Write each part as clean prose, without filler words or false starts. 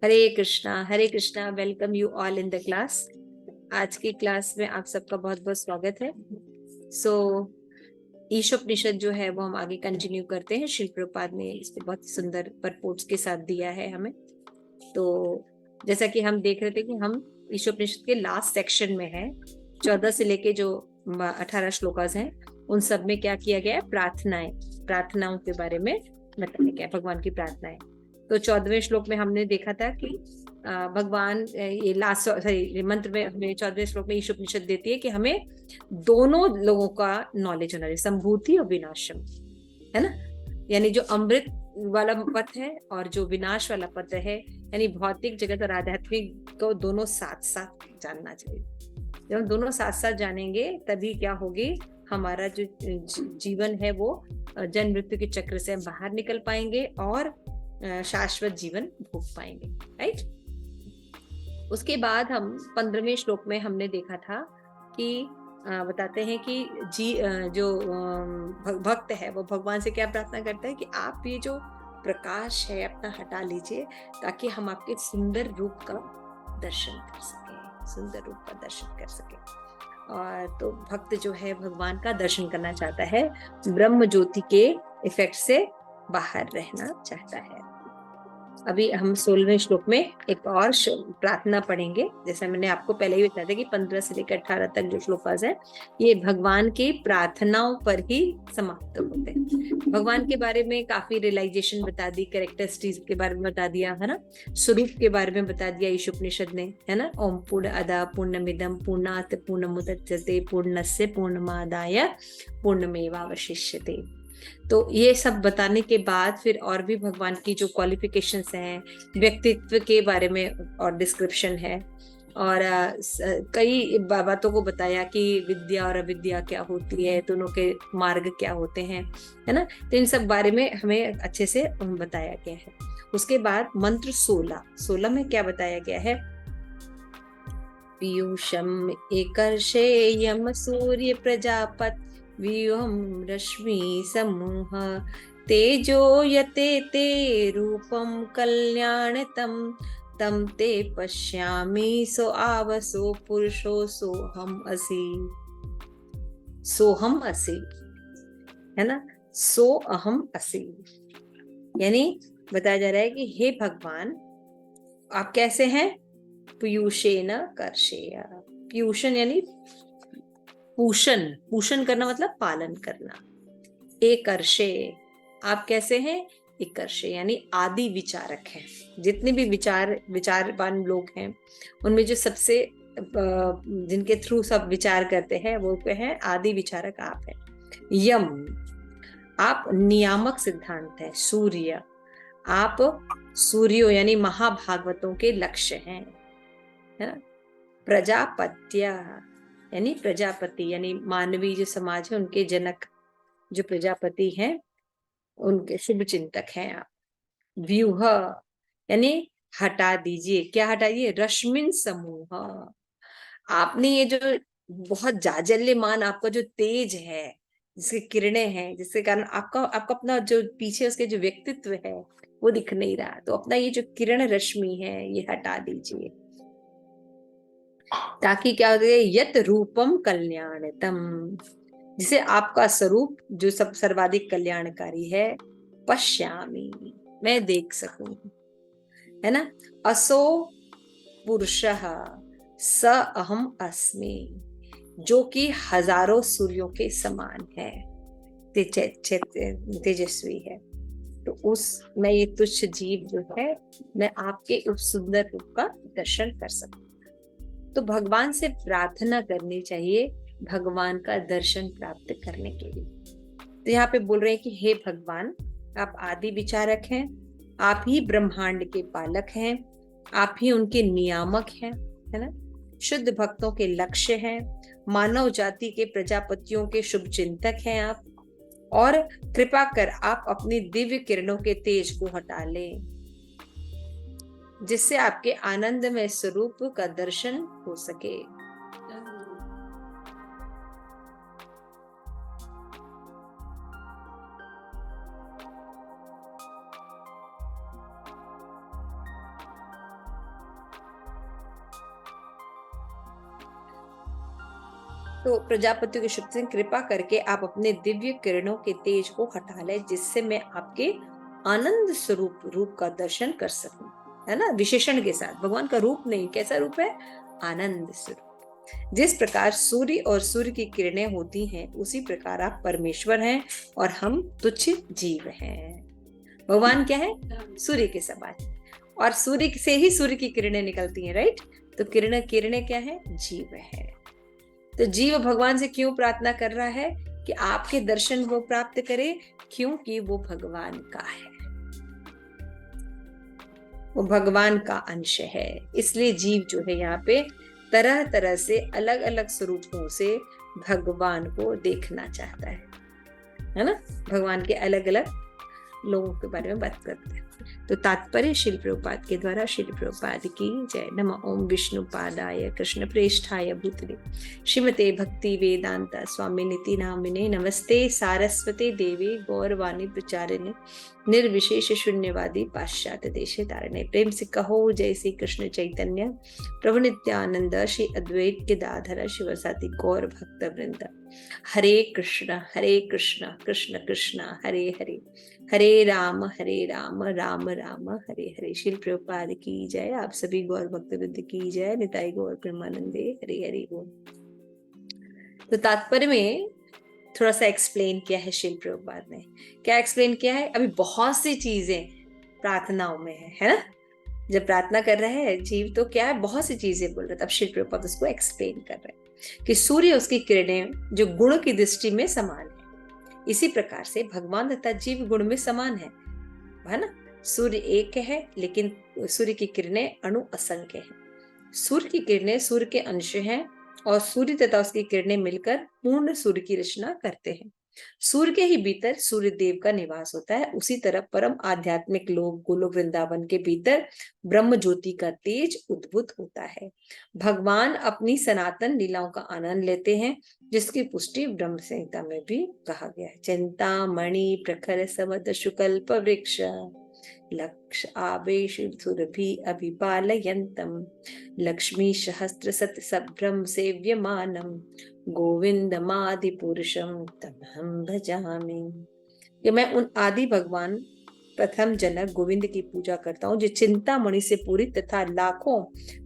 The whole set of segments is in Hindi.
Hare Krishna, welcome you all in the class. आज की क्लास में आप सबका बहुत बहुत स्वागत है। ईशोपनिषद जो है वो हम आगे कंटिन्यू करते हैं। शिल प्रभुपाद ने इस पे बहुत सुंदर परपोर्ट्स के साथ दिया है हमें। तो जैसा कि हम देख रहे थे कि हम ईशोपनिषद के लास्ट सेक्शन में है, 14 से लेके जो 18 श्लोकास हैं, उन सब में क्या किया गया है, प्रार्थनाओं के बारे में बताया गया, भगवान की प्रार्थनाएं। तो 14वें श्लोक में हमने देखा था कि भगवान ये लास्ट मंत्र में हमें 14वें श्लोक में ईशोपनिषद देती है कि हमें दोनों लोगों का नॉलेज होना चाहिए, संभूति और विनाशम, है ना। यानी जो अमृत वाला पथ है और जो विनाश वाला पथ है, यानी भौतिक जगत और आध्यात्मिक को दोनों साथ साथ जानना चाहिए। जब हम दोनों साथ साथ जानेंगे तभी क्या होगी, हमारा जो जीवन है वो जन्म मृत्यु के चक्र से हम बाहर निकल पाएंगे और शाश्वत जीवन भोग पाएंगे, राइट। उसके बाद हम 15वें श्लोक में हमने देखा था कि बताते हैं कि जो भक्त है वो भगवान से क्या प्रार्थना करता है कि आप ये जो प्रकाश है अपना हटा लीजिए ताकि हम आपके सुंदर रूप का दर्शन कर सके। और तो भक्त जो है भगवान का दर्शन करना चाहता है, ब्रह्म ज्योति के इफेक्ट से बाहर रहना चाहता है। अभी हम 16वें श्लोक में एक और प्रार्थना पढ़ेंगे। जैसे मैंने आपको पहले ही बताया था कि 15 से लेकर 18 तक जो श्लोकास है ये भगवान की प्रार्थनाओं पर ही समाप्त होते हैं। भगवान के बारे में काफी रियलाइजेशन बता दी, कैरेक्टरिस्टिक्स के बारे में बता दिया, है ना, स्वरूप के बारे में बता दिया ईशोपनिषद ने, है ना। ओम पूर्णमदः पूर्णमिदं पूर्णात् पूर्णमुदच्यते पूर्णस्य पूर्णमादाय पूर्णमेवावशिष्यते। तो ये सब बताने के बाद फिर और भी भगवान की जो क्वालिफिकेशंस हैं, व्यक्तित्व के बारे में और डिस्क्रिप्शन है, और कई बातों को बताया कि विद्या और अविद्या क्या होती है, दोनों के मार्ग क्या होते हैं, है ना। तो इन सब बारे में हमें अच्छे से बताया गया है। उसके बाद मंत्र 16 में क्या बताया गया है, पीयूषम एकर्षे यम सूर्य प्रजापत व्यूहम रश्मि समूह तेजो यते ते रूपम कल्याणतम तम ते पश्यामि सो आवसो पुरुषो सोहम असि, है ना। सो अहम असि, यानी बताया जा रहा है कि हे भगवान आप कैसे हैं। पीयूषेन कर्षेय, पीयूषण यानी पूषण करना मतलब पालन करना। एक कर्षे, आप कैसे हैं, एक कर्षे यानी आदि विचारक हैं। जितने भी विचारवान लोग हैं उनमें जो सबसे जिनके थ्रू सब विचार करते हैं वो हैं आदि विचारक आप हैं। यम, आप नियामक सिद्धांत है। सूर्य, आप सूर्यो यानी महाभागवतों के लक्ष्य हैं, है ना। प्रजापत्य यानी प्रजापति, यानी मानवीय जो समाज है उनके जनक जो प्रजापति हैं उनके शुभ चिंतक हैं आप। व्यूह यानी हटा दीजिए, क्या हटाइए, रश्मिन समूह, आपने ये जो बहुत जाजल्यमान आपका जो तेज है, जिसकी किरणें हैं, जिसके कारण आपका अपना जो पीछे उसके जो व्यक्तित्व है वो दिख नहीं रहा, तो अपना ये जो किरण रश्मि है ये हटा दीजिए ताकि क्या होता है, यत रूपम कल्याणतम, जिसे आपका स्वरूप जो सब सर्वाधिक कल्याणकारी है, पश्यामि मैं देख सकूं, है ना। असो पुरुषः स अहम अस्मि, जो कि हजारों सूर्यों के समान है, तेजस्वी है। तो उस मैं ये तुच्छ जीव जो है मैं आपके उस सुंदर रूप का दर्शन कर सकूं। तो भगवान से प्रार्थना करनी चाहिए भगवान का दर्शन प्राप्त करने के लिए। तो यहाँ पे बोल रहे हैं कि हे भगवान आप आदि विचारक हैं, आप ही ब्रह्मांड के पालक हैं, आप ही उनके नियामक हैं, है ना। शुद्ध भक्तों के लक्ष्य हैं, मानव जाति के प्रजापतियों के शुभ चिंतक हैं आप, और कृपा कर आप अपनी दिव्य किरणों के तेज को हटा लें, जिससे आपके आनंदमय स्वरूप का दर्शन हो सके। तो प्रजापति के शुभ से कृपा करके आप अपने दिव्य किरणों के तेज को हटा लें, जिससे मैं आपके आनंद स्वरूप रूप का दर्शन कर सकूं, है ना, विशेषण के साथ। भगवान का रूप नहीं, कैसा रूप है? आनंद स्वरूप। जिस प्रकार सूर्य और सूर्य की किरणें होती हैं, उसी प्रकार आप परमेश्वर हैं और हम तुच्छ जीव हैं। भगवान क्या है? सूर्य के समान, और सूर्य से ही सूर्य की किरणें निकलती हैं, राइट? तो किरणें क्या है? जीव है। तो जीव भगवान से क्यों प्रार्थना कर रहा है कि आपके दर्शन वो प्राप्त करे? क्योंकि वो भगवान का है, वो भगवान का अंश है। इसलिए जीव जो है यहाँ पे तरह तरह से अलग अलग स्वरूपों से भगवान को देखना चाहता है ना? भगवान के अलग अलग लोगों के बारे में बात करते हैं। तो तात्पर्य शिल प्रभुपाद के द्वारा। शिल प्रभुपाद की जय। नमः ओम विष्णु पादाय कृष्ण प्रेष्ठाय भूतले श्रीमते भक्ति वेदांत स्वामी निति नामिने नमस्ते सारस्वते देवी गौरवाणी प्रचारिणे निर्विशेष शून्यवादी पाश्चात्य देशे तारिणे। प्रेम से कहो जय श्री कृष्ण चैतन्य प्रभु नित्यानंद श्री अद्वैत गदाधर शिवसादि गौर भक्त वृंद। हरे कृष्ण कृष्ण कृष्ण हरे हरे, हरे राम राम राम हरे हरे। शिल प्रभुपाद की जय। आप सभी गौर भक्त वृंद की जय। निताई गौर प्रेमानंदे। हरे हरे बोल। तो तात्पर्य में थोड़ा सा एक्सप्लेन किया है शिल प्रभुपाद ने। क्या एक्सप्लेन किया है? अभी बहुत सी चीजें प्रार्थनाओं में है ना? जब प्रार्थना कर रहे हैं जीव तो क्या है, बहुत सी चीजें बोल रहे, तब शिल प्रभुपाद उसको एक्सप्लेन कर रहे हैं कि सूर्य उसकी किरणें जो गुण की दृष्टि में समान है, इसी प्रकार से भगवान तथा जीव गुण में समान है ना? सूर्य एक है, लेकिन सूर्य की किरणें अणु असंख्य हैं। सूर्य की किरणें सूर्य के अंश हैं और सूर्य तथा उसकी किरणें मिलकर पूर्ण सूर्य की रचना करते हैं। सूर्य के ही भीतर सूर्य देव का निवास होता है। उसी तरह परम आध्यात्मिक लोक गोलोक वृंदावन के भीतर ब्रह्म ज्योति का तेज उद्भूत होता है। भगवान अपनी सनातन लीलाओं का आनंद लेते हैं, जिसकी पुष्टि ब्रह्म संहिता में भी कहा गया है। चिंतामणि प्रखर समद शुकल्प वृक्ष लक्ष आवेश सुरभि अभिपालयन्तम लक्ष्मी सहस्त्र सत सभ्रम सेव्यमानम गोविंदमादि पुरुषम तमहं भजामि। कि मैं उन आदि भगवान प्रथम जनक गोविंद की पूजा करता हूँ, जो चिंतामणि से पूरी तथा लाखों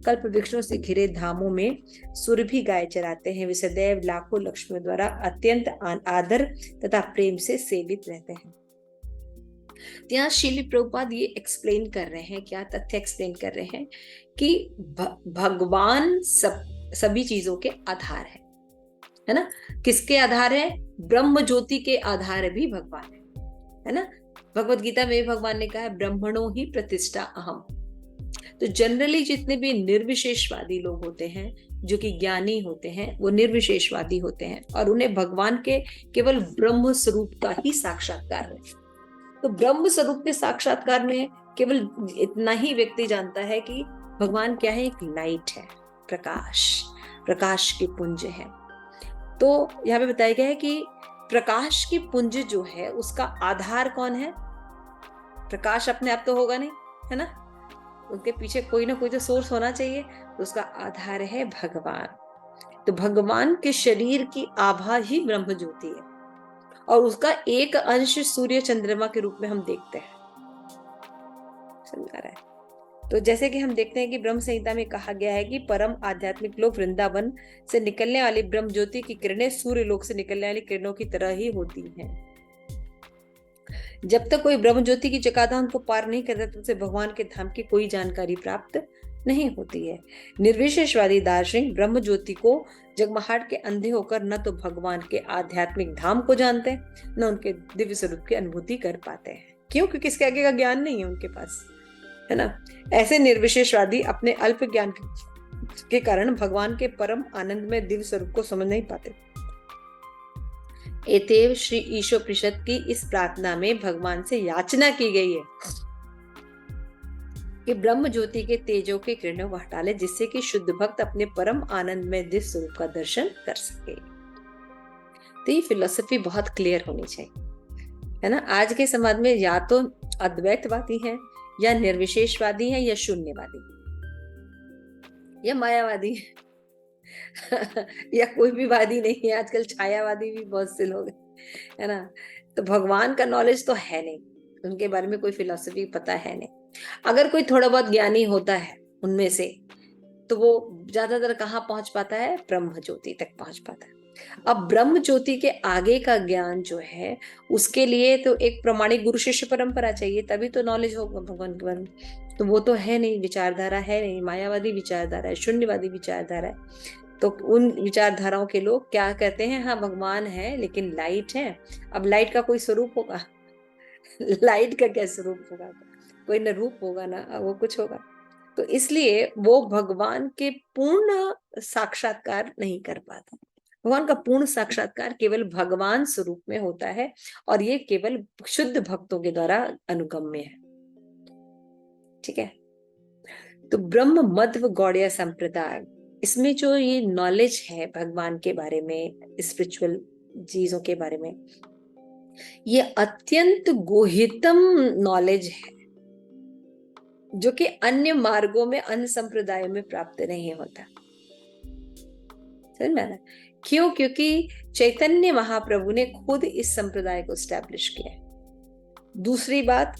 कल्प वृक्षों से घिरे धामों में सुरभि गाय चराते हैं। वे सदैव लाखों लक्ष्मियों द्वारा अत्यंत आदर तथा प्रेम से सेवित रहते हैं। यहाँ श्रील प्रभुपाद ये एक्सप्लेन कर रहे हैं, क्या तथ्य एक्सप्लेन कर रहे हैं कि भगवान सभी चीजों के आधार है ना? किसके आधार है? ब्रह्म ज्योति के आधार भी भगवान है ना? भगवत गीता में भगवान ने कहा है ब्रह्मणो ही प्रतिष्ठा अहम। तो जनरली जितने भी निर्विशेषवादी लोग होते हैं, जो कि ज्ञानी होते हैं, वो निर्विशेषवादी होते हैं और उन्हें भगवान के केवल ब्रह्म स्वरूप का ही साक्षात्कार है। तो ब्रह्म स्वरूप के साक्षात्कार में केवल इतना ही व्यक्ति जानता है कि भगवान क्या है? एक लाइट है, प्रकाश की पुंज है। तो यहाँ पे बताया गया है कि प्रकाश की पुंज जो है उसका आधार कौन है? प्रकाश अपने आप तो होगा नहीं, है ना? उनके पीछे कोई ना कोई तो सोर्स होना चाहिए। तो उसका आधार है भगवान। तो भगवान के शरीर की आभा ही ब्रह्म ज्योति है और उसका एक अंश सूर्य चंद्रमा के रूप में हम देखते हैं। समझा रहा है? तो जैसे कि हम देखते हैं कि ब्रह्म संहिता में कहा गया है कि परम आध्यात्मिक लोक वृंदावन से निकलने वाली ब्रह्म ज्योति की किरणें सूर्य लोक से निकलने वाली किरणों की तरह ही होती हैं। जब तक कोई ब्रह्म ज्योति की जगह को पार नहीं करता, तब से भगवान के धाम की कोई जानकारी प्राप्त नहीं होती है। निर्विशेषवादी दार्शनिक ब्रह्म ज्योति को जगमगाहट के अंधे होकर न तो भगवान के आध्यात्मिक धाम को जानते हैं, न उनके दिव्य स्वरूप की अनुभूति कर पाते हैं। क्यों? क्योंकि इसके आगे का ज्ञान नहीं है उनके पास, है ना? ऐसे निर्विशेषवादी अपने अल्प ज्ञान के कारण भगवान के परम आनंद में दिव्य स्वरूप को समझ नहीं पाते। एतेव श्री ईशोपनिषद की इस प्रार्थना में भगवान से याचना की गई है कि ब्रह्म ज्योति के तेजों के किरणों को हटा ले, जिससे कि शुद्ध भक्त अपने परम आनंद में दिव्य स्वरूप का दर्शन कर सके। तो ये फिलोसफी बहुत क्लियर होनी चाहिए, है ना। आज के समाज में या तो अद्वैतवादी है, या निर्विशेषवादी है, या शून्यवादी, या मायावादी या कोई भी वादी नहीं है। आजकल छायावादी भी बहुत से लोग हैं, है ना। तो भगवान का नॉलेज तो है नहीं, उनके बारे में कोई फिलॉसफी पता है नहीं। अगर कोई थोड़ा बहुत ज्ञानी होता है उनमें से, तो वो ज्यादातर कहाँ पहुंच पाता है? ब्रह्म ज्योति तक पहुंच पाता है। अब ब्रह्म ज्योति के आगे का ज्ञान जो है, उसके लिए तो एक प्रमाणिक गुरु शिष्य परंपरा चाहिए, तभी तो नॉलेज होगा भगवान के बारे में। तो वो तो है नहीं, विचारधारा है नहीं, मायावादी विचारधारा है, शून्यवादी विचारधारा है। तो उन विचारधाराओं के लोग क्या कहते हैं? हाँ भगवान है, लेकिन लाइट है। अब लाइट का कोई स्वरूप होगा? लाइट का क्या स्वरूप होगा? कोई न रूप होगा ना, वो कुछ होगा। तो इसलिए वो भगवान के पूर्ण साक्षात्कार नहीं कर पाता। भगवान का पूर्ण साक्षात्कार केवल भगवान स्वरूप में होता है, और ये केवल शुद्ध भक्तों के द्वारा अनुगम्य है। ठीक है। तो ब्रह्म मध्व गौड़िया संप्रदाय, इसमें जो ये नॉलेज है भगवान के बारे में, स्पिरिचुअल चीजों के बारे में, ये अत्यंत गुहितम नॉलेज है, जो कि अन्य मार्गों में, अन्य संप्रदायों में प्राप्त नहीं होता। समझ में आ रहा है? क्यों? क्योंकि चैतन्य महाप्रभु ने खुद इस संप्रदाय को स्टैब्लिश किया है। दूसरी बात,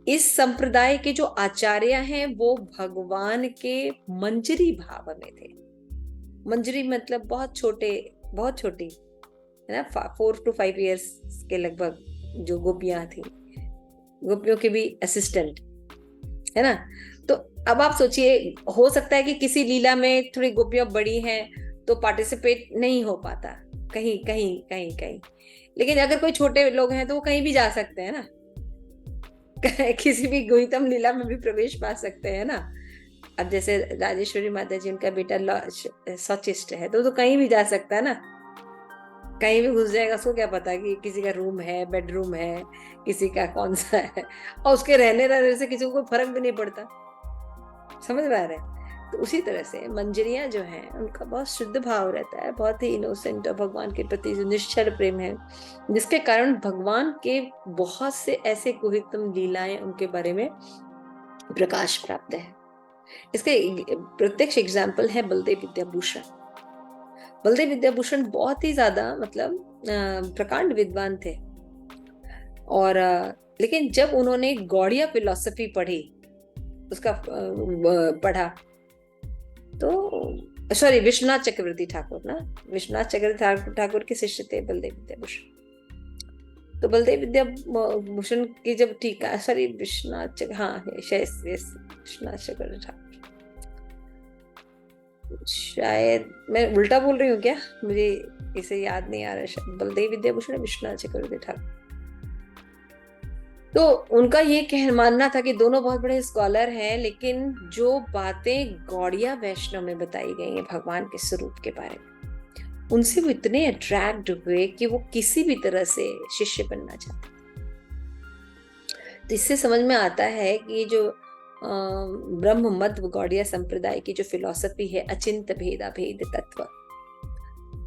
इस संप्रदाय के जो आचार्य हैं वो भगवान के मंजरी भाव में थे। मंजरी मतलब बहुत छोटे, बहुत छोटी, है ना, 4 to 5 years के लगभग जो गोपियां थी, गोपियों के भी असिस्टेंट, है ना। तो अब आप सोचिए, हो सकता है कि किसी लीला में थोड़ी गोपियां बड़ी हैं तो पार्टिसिपेट नहीं हो पाता, कहीं कहीं कहीं कहीं, लेकिन अगर कोई छोटे लोग हैं तो वो कहीं भी जा सकते हैं ना किसी भी गुहितम लीला में भी प्रवेश पा सकते हैं ना। अब जैसे राजेश्वरी माता जी, उनका बेटा सचिष्ट है, तो कहीं भी जा सकता है ना, कहीं भी घुस जाएगा। उसको क्या पता कि किसी का रूम है, बेडरूम है, किसी का कौन सा है, और उसके रहने से किसी को कोई फर्क भी नहीं पड़ता। समझ में आ रहा है? तो उसी तरह से मंजरियां जो हैं, उनका बहुत शुद्ध भाव रहता है, बहुत ही इनोसेंट, और भगवान के प्रति जो निश्चल प्रेम है, जिसके कारण भगवान के बहुत से ऐसे कुहितम लीलाएं उनके बारे में प्रकाश प्राप्त है। इसके प्रत्यक्ष एग्जाम्पल है बलदेव विद्याभूषण। बलदेव विद्याभूषण बहुत ही ज्यादा, मतलब प्रकांड विद्वान थे, और लेकिन जब उन्होंने गौड़िया फिलॉसफी पढ़ी, उसका पढ़ा, तो सॉरी, विश्वनाथ चक्रवर्ती ठाकुर ना, विश्वनाथ चक्रवर्ती ठाकुर के शिष्य थे बलदेव विद्याभूषण। तो बलदेव विद्याभूषण की जब टीका, सॉरी विश्वनाथ विश्वनाथ चक्रवर्ती ठाकुर, शायद मैं उल्टा बोल रही हूँ क्या, मुझे इसे याद नहीं आ रहा, शायद बलदेव विद्याभूषण, विश्वनाथ चक्रवर्ती ठाकुर। तो उनका ये मानना था कि दोनों बहुत बड़े स्कॉलर हैं, लेकिन जो बातें गौड़िया वैष्णव में बताई गई हैं भगवान के स्वरूप के बारे में, उनसे वो इतने अट्रैक्ट हुए कि वो किसी भी तरह से शिष्य बनना चाहते। तो इससे समझ में आता है कि जो ब्रह्म मध्व गौड़िया संप्रदाय की जो फिलॉसफी है, अचिंत भेदा भेद तत्व,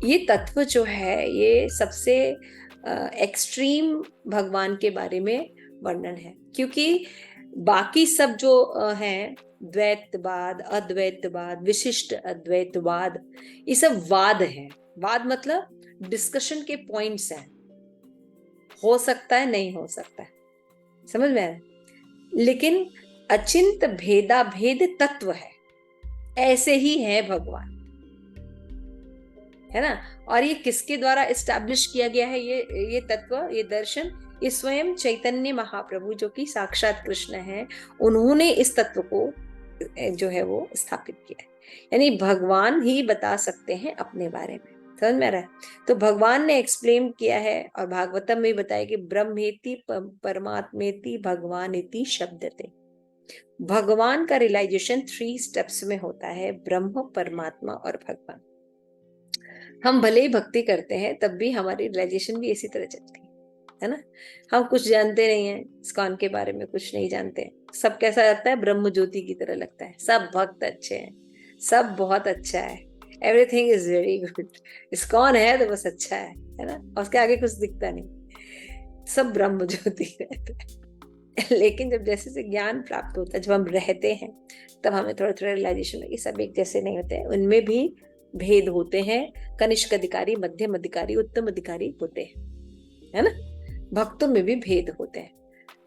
ये तत्व जो है, ये सबसे एक्सट्रीम भगवान के बारे में वर्णन है। क्योंकि बाकी सब जो हैं, द्वैतवाद, अद्वैतवाद, विशिष्ट अद्वैतवाद, ये सब वाद हैं। वाद मतलब डिस्कशन के पॉइंट्स हैं, हो सकता है, नहीं हो सकता है, समझ में आया? लेकिन अचिंत भेदा भेद तत्व है, ऐसे ही है भगवान, है ना। और ये किसके द्वारा एस्टैब्लिश किया गया है? ये तत्व, ये दर्शन, ये स्वयं चैतन्य महाप्रभु, जो कि साक्षात कृष्ण है, उन्होंने इस तत्व को जो है वो स्थापित किया है। यानी भगवान ही बता सकते हैं अपने बारे में, समझ में आ रहा है? तो भगवान ने एक्सप्लेन किया है, और भागवतम में बताया कि ब्रह्मेति परमात्मेति भगवानेति शब्दते। भगवान का रियलाइजेशन 3 स्टेप्स में होता है, ब्रह्म, परमात्मा और भगवान। हम भले ही भक्ति करते हैं तब भी हमारी रियलाइजेशन भी इसी तरह चलती है ना। हम कुछ जानते नहीं है, इस्कॉन के बारे में कुछ नहीं जानते, सब कैसा लगता है, ब्रह्म ज्योति की तरह लगता है, सब भक्त अच्छे हैं, सब बहुत अच्छा है, everything is very good, ISKCON है तो बस अच्छा है ना, और उसके आगे कुछ दिखता नहीं, सब ब्रह्म ज्योति रहता है। लेकिन जब जैसे से ज्ञान प्राप्त होता है, जब हम रहते हैं, तब हमें थोड़ा थोड़ा रियलाइजेशन है सब एक जैसे नहीं होते हैं, उनमें भी भेद होते हैं, कनिष्क अधिकारी, मध्यम अधिकारी, उत्तम अधिकारी होते हैं, है ना। भक्तों में भी भेद होते हैं,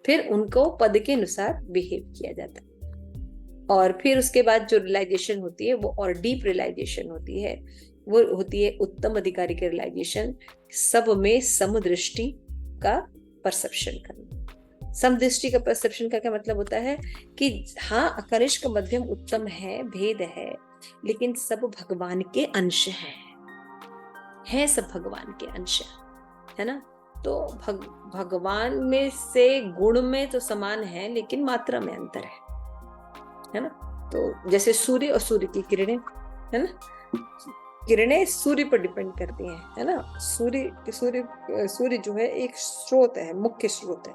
फिर उनको पद के अनुसार बिहेव किया जाता है, और फिर उसके बाद जो रियलाइजेशन होती है वो और डीप रियलाइजेशन होती है, वो होती है उत्तम अधिकारी की रियलाइजेशन, सब में समदृष्टि का परसेप्शन करना। समदृष्टि का परसेप्शन का क्या मतलब होता है कि हाँ, कनिष्क मध्यम उत्तम है, भेद है, लेकिन सब भगवान के अंश है सब भगवान के अंश है ना। तो भगवान में से गुण में तो समान है, लेकिन मात्रा में अंतर है ना। तो जैसे सूर्य और सूर्य की किरणें, है ना, किरणें सूर्य पर डिपेंड करती हैं, है ना। सूर्य जो है एक स्रोत है, मुख्य स्रोत है,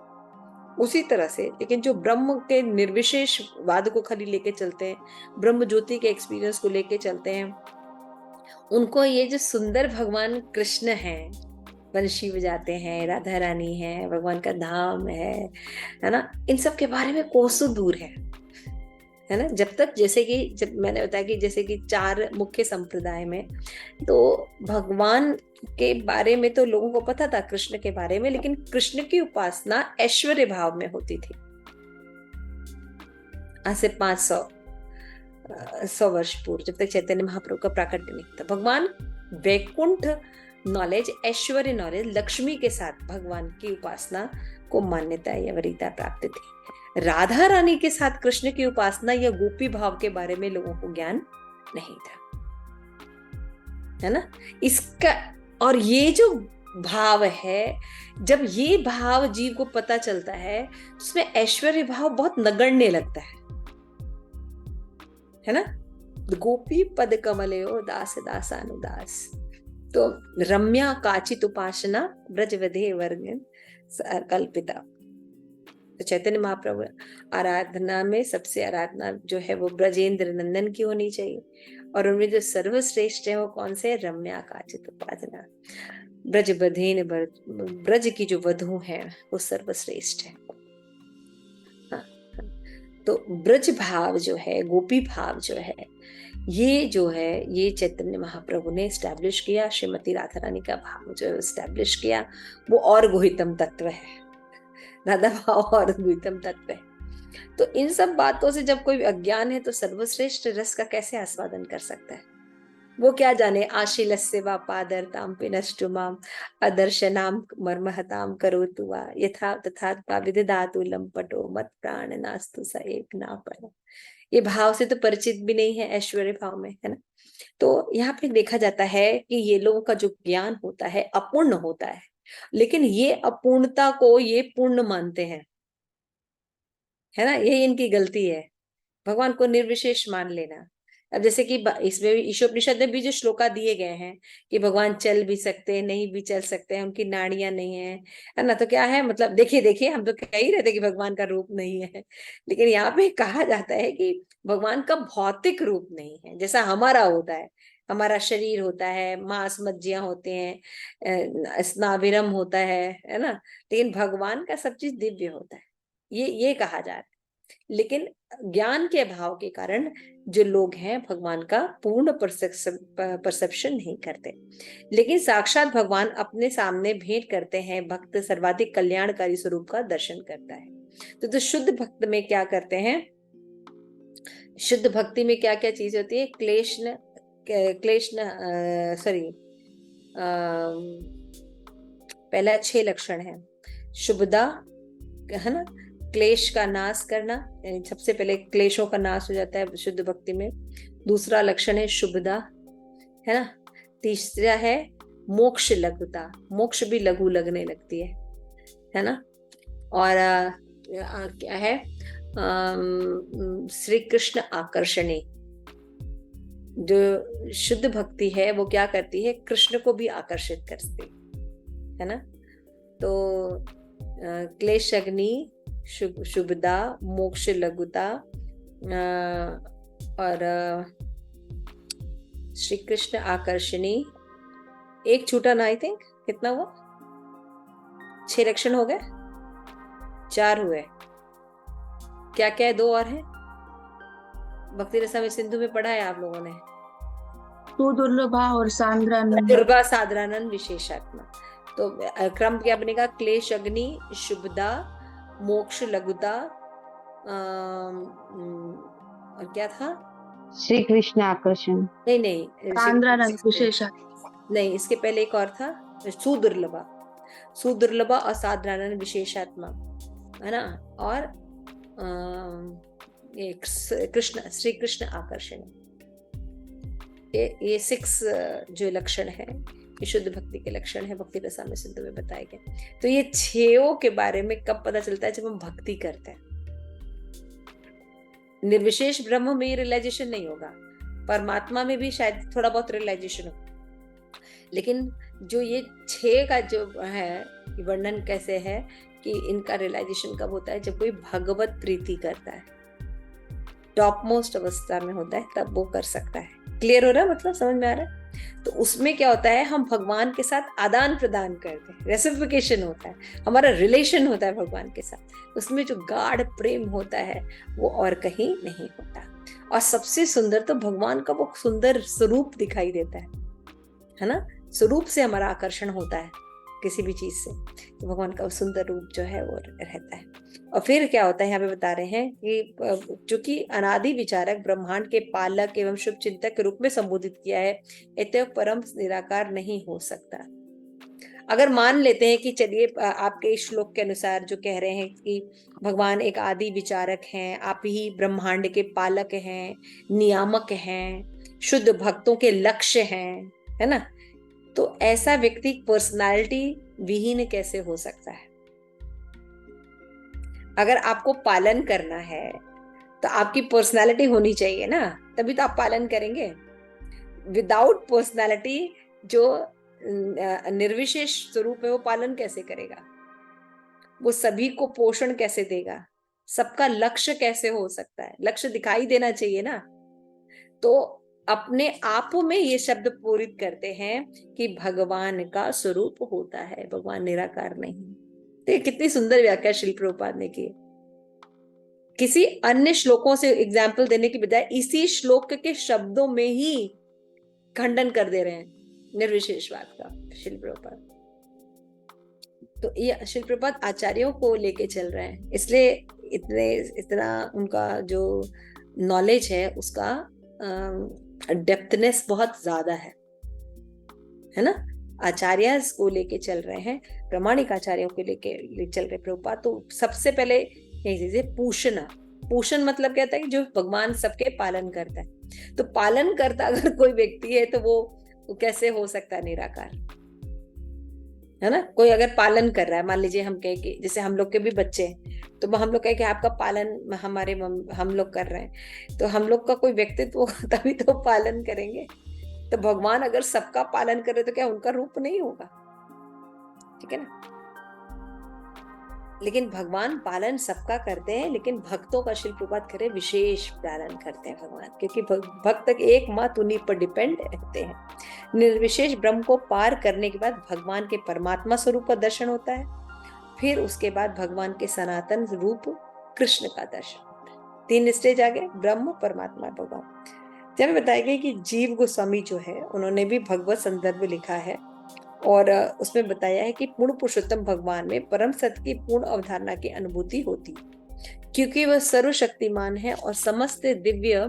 उसी तरह से, लेकिन जो ब्रह्म के निर्विशेष वाद को खाली लेके चलते हैं, ब्रह्म ज्योति के एक्सपीरियंस को लेके चलते हैं, उनको ये जो सुंदर भगवान कृष्ण हैं, बंशी बजाते हैं, राधा रानी है, भगवान का धाम है ना, इन सब के बारे में कोसों दूर है ना। जब तक, जैसे कि जब मैंने बताया कि जैसे कि 4 मुख्य संप्रदाय में, तो भगवान के बारे में तो लोगों को पता था, कृष्ण के बारे में, लेकिन कृष्ण की उपासना ऐश्वर्य भाव में होती थी। आज से 500 वर्ष पूर्व, जब तक चैतन्य महाप्रभु का प्राकट्य नहीं था, भगवान वैकुंठ नॉलेज, ऐश्वर्य नॉलेज, लक्ष्मी के साथ भगवान की उपासना को मान्यता या वरीयता प्राप्त थी। राधा रानी के साथ कृष्ण की उपासना या गोपी भाव के बारे में लोगों को ज्ञान नहीं था, है ना। इसका, और ये जो भाव है, जब ये भाव जीव को पता चलता है, तो उसमें ऐश्वर्य भाव बहुत नगण्य लगता है ना। गोपी पद कमलयो दास दासानुदास, तो रम्या काचित उपासना ब्रजवधे वर्गन कल्पिता। तो चैतन्य महाप्रभु आराधना में सबसे आराधना जो है वो ब्रजेंद्र नंदन की होनी चाहिए, और उनमें जो सर्वश्रेष्ठ है वो कौन से, रम्या काचित उपासना, ब्रज बधेन, ब्रज की जो वधु है वो सर्वश्रेष्ठ है। हाँ, तो ब्रज भाव जो है, गोपी भाव जो है, ये जो है, ये चैतन्य महाप्रभु ने एस्टैब्लिश किया, श्रीमती राधा रानी का भाव जो एस्टैब्लिश किया, वो और गुहितम तत्व है, राधा भाव और गुहितम तत्व है। तो इन सब बातों से जब कोई अज्ञान है, तो सर्वश्रेष्ठ रस का कैसे आस्वादन कर सकता है। वो क्या जाने, आशीलस्य वा पादरताम पिनष्टुमाम अदर्शनाम मर्महताम करोतु वा यथा तथा विदधातु लंपटो मत प्राण नास्तु स एक ना पर। ये भाव से तो परिचित भी नहीं है, ऐश्वर्य भाव में, है ना। तो यहाँ पे देखा जाता है कि ये लोगों का जो ज्ञान होता है अपूर्ण होता है, लेकिन ये अपूर्णता को ये पूर्ण मानते हैं, है ना। यही इनकी गलती है, भगवान को निर्विशेष मान लेना। अब जैसे कि इसमें भी ईशोपनिषद में भी जो श्लोका दिए गए हैं कि भगवान चल भी सकते हैं, नहीं भी चल सकते हैं, उनकी नाड़ियां नहीं है ना, तो क्या है मतलब, देखिए देखिए, हम तो कह ही रहे थे कि भगवान का रूप नहीं है, लेकिन यहाँ पे कहा जाता है कि भगवान का भौतिक रूप नहीं है, जैसा हमारा होता है, हमारा शरीर होता है, मांस मज्जियां होते हैं, स्नाविरम होता है ना, लेकिन भगवान का सब चीज दिव्य होता है, ये कहा जा रहा है। लेकिन ज्ञान के अभाव के कारण जो लोग हैं भगवान का पूर्ण परसेप्शन नहीं करते, लेकिन साक्षात भगवान अपने सामने भेंट करते हैं, भक्त सर्वाधिक कल्याणकारी स्वरूप का दर्शन करता है। तो शुद्ध भक्त में क्या करते हैं, शुद्ध भक्ति में क्या क्या चीज होती है, सॉरी, पहला 6 लक्षण है, शुभदा, है ना, क्लेश का नाश करना, सबसे पहले क्लेशों का नाश हो जाता है शुद्ध भक्ति में। दूसरा लक्षण है शुभदा, है ना। तीसरा है मोक्ष लघुता, मोक्ष भी लघु लगने लगती है ना। और क्या है, श्री कृष्ण आकर्षणी, जो शुद्ध भक्ति है वो क्या करती है, कृष्ण को भी आकर्षित करती है ना। तो क्लेश अग्नि, शुभदा, मोक्ष लघुता, और श्री कृष्ण आकर्षणी, एक छूटा ना, आई थिंक कितना हुआ, 6 लक्षण हो गए, 4 हुए, क्या क्या है, 2 और है। भक्ति रसामृत सिंधु में पढ़ा है आप लोगों ने, सुदुर्लभा और सांद्रानंद, दुर्गा साधारण विशेषात्मा। तो क्रम क्या बनेगा, क्लेश अग्नि, शुभदा, मोक्ष लघुता, और क्या था, श्री कृष्ण आकर्षण, नहीं सांद्रानंद विशेषात्मा, नहीं, इसके पहले एक और था, सुदुर्लभा, सुदुर्लभा असाधारण विशेषात्मा, है ना। और कृष्ण, श्री कृष्ण आकर्षण, ये 6 जो लक्षण है, ये शुद्ध भक्ति के लक्षण है, भक्ति रसामृत सिंधु में बताए गए। तो ये 6 के बारे में कब पता चलता है, जब हम भक्ति करते हैं। निर्विशेष ब्रह्म में रियलाइजेशन नहीं होगा, परमात्मा में भी शायद थोड़ा बहुत रियलाइजेशन हो, लेकिन जो ये 6 का जो है वर्णन कैसे है कि इनका रियलाइजेशन कब होता है, जब कोई भगवत प्रीति करता है, टॉप मोस्ट अवस्था में होता है, तब वो कर सकता है। क्लियर हो रहा है, मतलब समझ में आ रहा है। तो उसमें क्या होता है, हम भगवान के साथ आदान प्रदान करते हैं, रेसिप्लिकेशन होता है, हमारा रिलेशन होता है भगवान के साथ, उसमें जो गाढ़ प्रेम होता है वो और कहीं नहीं होता। और सबसे सुंदर तो भगवान का वो सुंदर स्वरूप दिखाई देता है ना, स्वरूप से हमारा आकर्षण होता है किसी भी चीज से, तो भगवान का सुंदर रूप जो है वो रहता है। और फिर क्या होता है, यहाँ पे बता रहे हैं कि चूंकि अनादि विचारक ब्रह्मांड के पालक एवं शुभ चिंतक के रूप में संबोधित किया है, अतएव परम निराकार नहीं हो सकता। अगर मान लेते हैं कि चलिए आपके श्लोक के अनुसार जो कह रहे हैं कि भगवान एक आदि विचारक हैं, आप ही ब्रह्मांड के पालक हैं, नियामक हैं, शुद्ध भक्तों के लक्ष्य हैं, है ना, तो ऐसा व्यक्ति पर्सनालिटी विहीन कैसे हो सकता है। अगर आपको पालन करना है तो आपकी पर्सनालिटी होनी चाहिए ना, तभी तो आप पालन करेंगे। विदाउट पर्सनालिटी जो निर्विशेष स्वरूप है वो पालन कैसे करेगा, वो सभी को पोषण कैसे देगा, सबका लक्ष्य कैसे हो सकता है, लक्ष्य दिखाई देना चाहिए ना। तो अपने आप में ये शब्द पूरित करते हैं कि भगवान का स्वरूप होता है, भगवान निराकार नहीं। तो ये कितनी सुंदर व्याख्या श्रील प्रभुपाद ने की। किसी अन्य श्लोकों से एग्जाम्पल देने की बजाय इसी श्लोक के शब्दों में ही खंडन कर दे रहे हैं निर्विशेषवाद का श्रील प्रभुपाद। तो ये श्रील प्रभुपाद आचार्यों को लेके चल रहे हैं, इसलिए इतना उनका जो नॉलेज है उसका डेप्थनेस बहुत ज्यादा है ना। आचार्य को लेके चल रहे हैं, प्रामाणिक आचार्यों को लेके चल रहे प्रभुपाद। तो सबसे पहले यही चीज है, पोषण मतलब क्या होता है कि जो भगवान सबके पालन करता है। तो पालन करता अगर कोई व्यक्ति है तो वो कैसे हो सकता है निराकार, है ना। कोई अगर पालन कर रहा है, मान लीजिए हम कहे कि जैसे हम लोग के भी बच्चे हैं, तो हम लोग कहे कि आपका पालन हम लोग कर रहे हैं, तो हम लोग का कोई व्यक्तित्व तभी तो पालन करेंगे। तो भगवान अगर सबका पालन करे तो क्या उनका रूप नहीं होगा, ठीक है ना। लेकिन भगवान पालन सबका करते हैं, लेकिन भक्तों का श्रील प्रभुपाद करे विशेष पालन करते हैं भगवान, क्योंकि भक्त एक मात्र उन्हीं पर डिपेंड रहते हैं। निर्विशेष ब्रह्म को पार करने के बाद भगवान के परमात्मा स्वरूप का दर्शन होता है, फिर उसके बाद भगवान के सनातन रूप कृष्ण का दर्शन होता है। 3 स्टेज आ गए, ब्रह्म, परमात्मा, भगवान। जब बताया गया कि जीव गोस्वामी जो है उन्होंने भी भगवत संदर्भ लिखा है, और उसमें बताया है कि पूर्ण पुरुषोत्तम भगवान में परम सत्य की पूर्ण अवधारणा की अनुभूति होती है, क्योंकि वह सर्वशक्तिमान है और समस्त दिव्य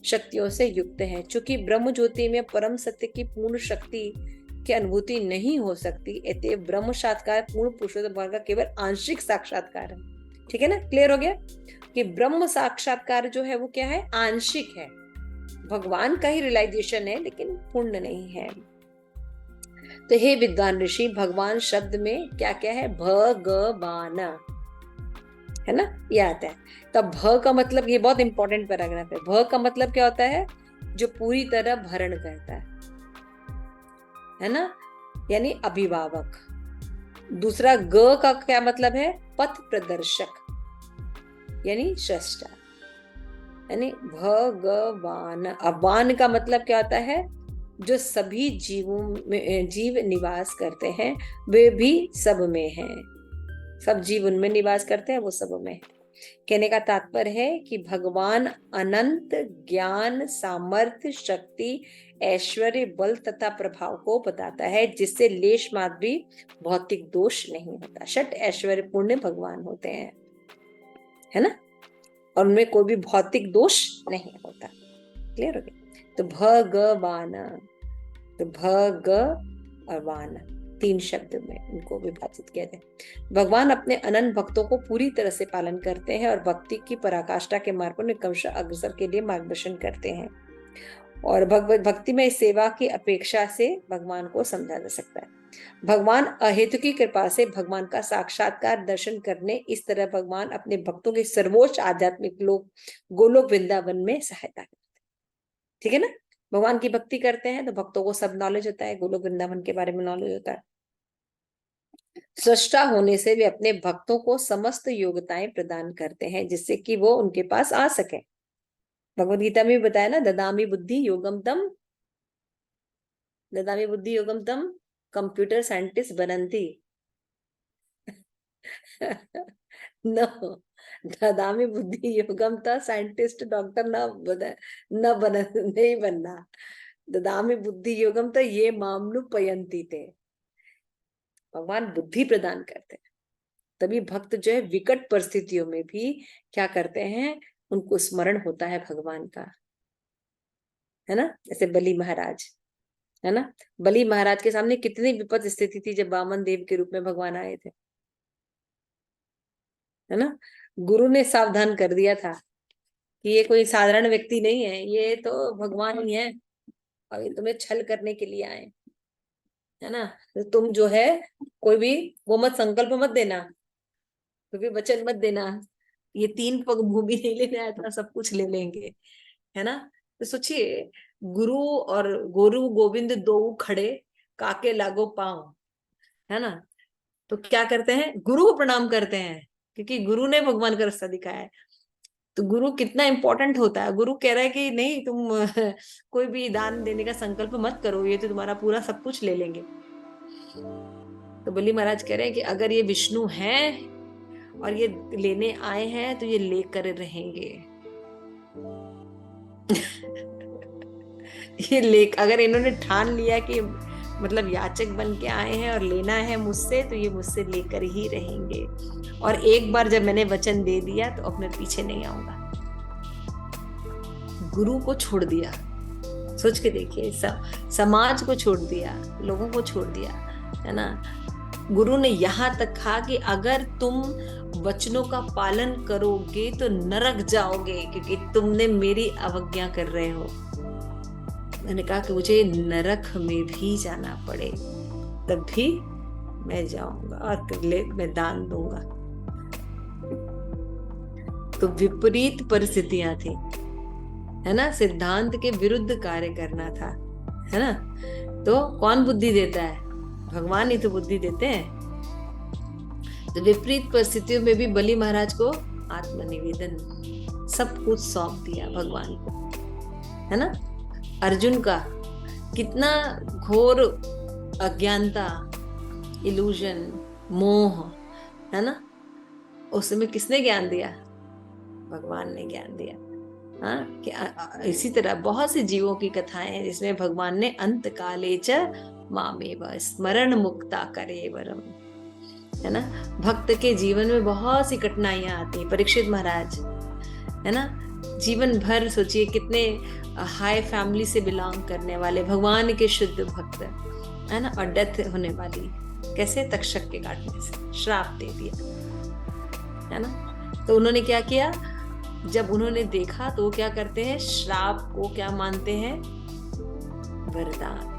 शक्तियों से युक्त है। चूंकि ब्रह्म ज्योति में परम सत्य की पूर्ण शक्ति की अनुभूति नहीं हो सकती, अतएव ब्रह्म साक्षात्कार पूर्ण पुरुषोत्तम भगवान का केवल आंशिक साक्षात्कार है। ठीक है ना, क्लियर हो गया कि ब्रह्म साक्षात्कार जो है वो क्या है, आंशिक है, भगवान का ही रियलाइजेशन है, लेकिन पूर्ण नहीं है। तो हे विद्वान ऋषि, भगवान शब्द में क्या क्या है, भगवान, है ना, ये आता है। तब भ का मतलब, ये बहुत इंपॉर्टेंट पैराग्राफ है, भ का मतलब क्या होता है, जो पूरी तरह भरण करता है ना, यानी अभिभावक। दूसरा ग का क्या मतलब है, पथ प्रदर्शक यानी सृष्टा, यानी भगवान। अवान का मतलब क्या होता है, जो सभी जीवों में जीव निवास करते हैं वे भी सब में हैं, सब जीव उनमें निवास करते हैं, वो सब में है। कहने का तात्पर्य है कि भगवान अनंत ज्ञान, सामर्थ्य, शक्ति, ऐश्वर्य, बल तथा प्रभाव को बताता है, जिससे लेश मात्र भी भौतिक दोष नहीं होता। षट ऐश्वर्य पूर्ण भगवान होते हैं, है ना, और उनमें कोई भी भौतिक दोष नहीं होता। क्लियर हो गया। तो भगवान, तो भग और वान, 3 शब्द में इनको विभाजित किया जाए। भगवान अपने अनंत भक्तों को पूरी तरह से पालन करते हैं और भक्ति की पराकाष्ठा के मार्ग पर क्रमशः अग्रसर के लिए मार्गदर्शन करते हैं। और भक्ति में इस सेवा की अपेक्षा से भगवान को समझा जा सकता है। भगवान अहेतु की कृपा से भगवान का साक्षात्कार दर्शन करने, इस तरह भगवान अपने भक्तों के सर्वोच्च आध्यात्मिक लोक गोलोक वृंदावन में सहायता करते हैं। ठीक है ना, भगवान की भक्ति करते हैं तो भक्तों को सब नॉलेज होता है, गोलोक वृंदावन के बारे में नॉलेज होता है। सृष्टा होने से वे अपने भक्तों को समस्त योग्यताएं प्रदान करते हैं, जिससे कि वो उनके पास आ सके। भगवद गीता में भी बताया ना, ददामी बुद्धि योगम तम, ददामी बुद्धि योगम तम कंप्यूटर साइंटिस्ट बनंती नो, ददामी बुद्धि योगम था साइंटिस्ट डॉक्टर नहीं बनना। ददामी बुद्धि योगम तो ये मामलू पयंती थे, भगवान बुद्धि प्रदान करते हैं। तभी भक्त जो है विकट परिस्थितियों में भी क्या करते हैं, उनको स्मरण होता है भगवान का, है ना। जैसे बलि महाराज, है ना, बलि महाराज के सामने कितनी विपद स्थिति थी जब वामन देव के रूप में भगवान आए थे, है ना। गुरु ने सावधान कर दिया था कि ये कोई साधारण व्यक्ति नहीं है, ये तो भगवान ही है और ये तुम्हें छल करने के लिए आए, है ना। तो तुम जो है कोई भी वो मत संकल्प मत देना, कोई भी वचन मत देना, ये 3 पग भूमि नहीं लेने आया था, सब कुछ ले लेंगे, है ना। तो सोचिए, गुरु और गुरु गोविंद दो खड़े, काके लागो पांव, है ना। तो क्या करते हैं, गुरु को प्रणाम करते हैं, क्योंकि गुरु ने भगवान का रास्ता दिखाया है। तो गुरु कितना इंपॉर्टेंट होता है। गुरु कह रहा है कि नहीं, तुम कोई भी दान देने का संकल्प मत करो, ये तो तुम्हारा पूरा सब कुछ ले लेंगे। तो बलि महाराज कह रहे हैं कि अगर ये विष्णु हैं और ये लेने आए हैं तो ये लेकर रहेंगे। ये अगर इन्होंने ठान लिया कि मतलब याचक बन के आए हैं और लेना है मुझसे, तो ये मुझसे लेकर ही रहेंगे। और एक बार जब मैंने वचन दे दिया तो अपने पीछे नहीं आऊंगा। गुरु को छोड़ दिया, सोच के देखिए, समाज को छोड़ दिया, लोगों को छोड़ दिया, है ना। गुरु ने यहाँ तक कहा कि अगर तुम वचनों का पालन करोगे तो नरक जाओगे, क्योंकि तुमने मेरी अवज्ञा कर रहे हो। मैंने कहा कि मुझे नरक में भी जाना पड़े तब भी मैं जाऊंगा और मैं दान दूंगा। तो विपरीत परिस्थितियां थी, है ना, सिद्धांत के विरुद्ध कार्य करना था, है ना। तो कौन बुद्धि देता है, भगवान ही तो बुद्धि देते हैं। तो विपरीत परिस्थितियों में भी बलि महाराज को आत्मनिवेदन, सब कुछ सौंप दिया भगवान को, है ना। अर्जुन का कितना घोर अज्ञानता, इल्यूजन, मोह, है ना, उसमें किसने ज्ञान दिया, भगवान ने ज्ञान दिया। हाँ, कि इसी तरह बहुत सी जीवों की कथाएं हैं जिसमें भगवान ने अंत काले च मामेव स्मरण मुक्ता करे वरम, है ना। भक्त के जीवन में बहुत सी कठिनाइयां आती हैं। परीक्षित महाराज, है ना, जीवन भर सोचिए कितने हाई फैमिली से बिलोंग करने वाले, भगवान के शुद्ध भक्त, है ना, और डेथ होने वाली, कैसे, तक्षक के काटने से श्राप दे दिया, है ना। तो उन्होंने क्या किया, जब उन्होंने देखा तो क्या करते हैं, श्राप को क्या मानते हैं, वरदान।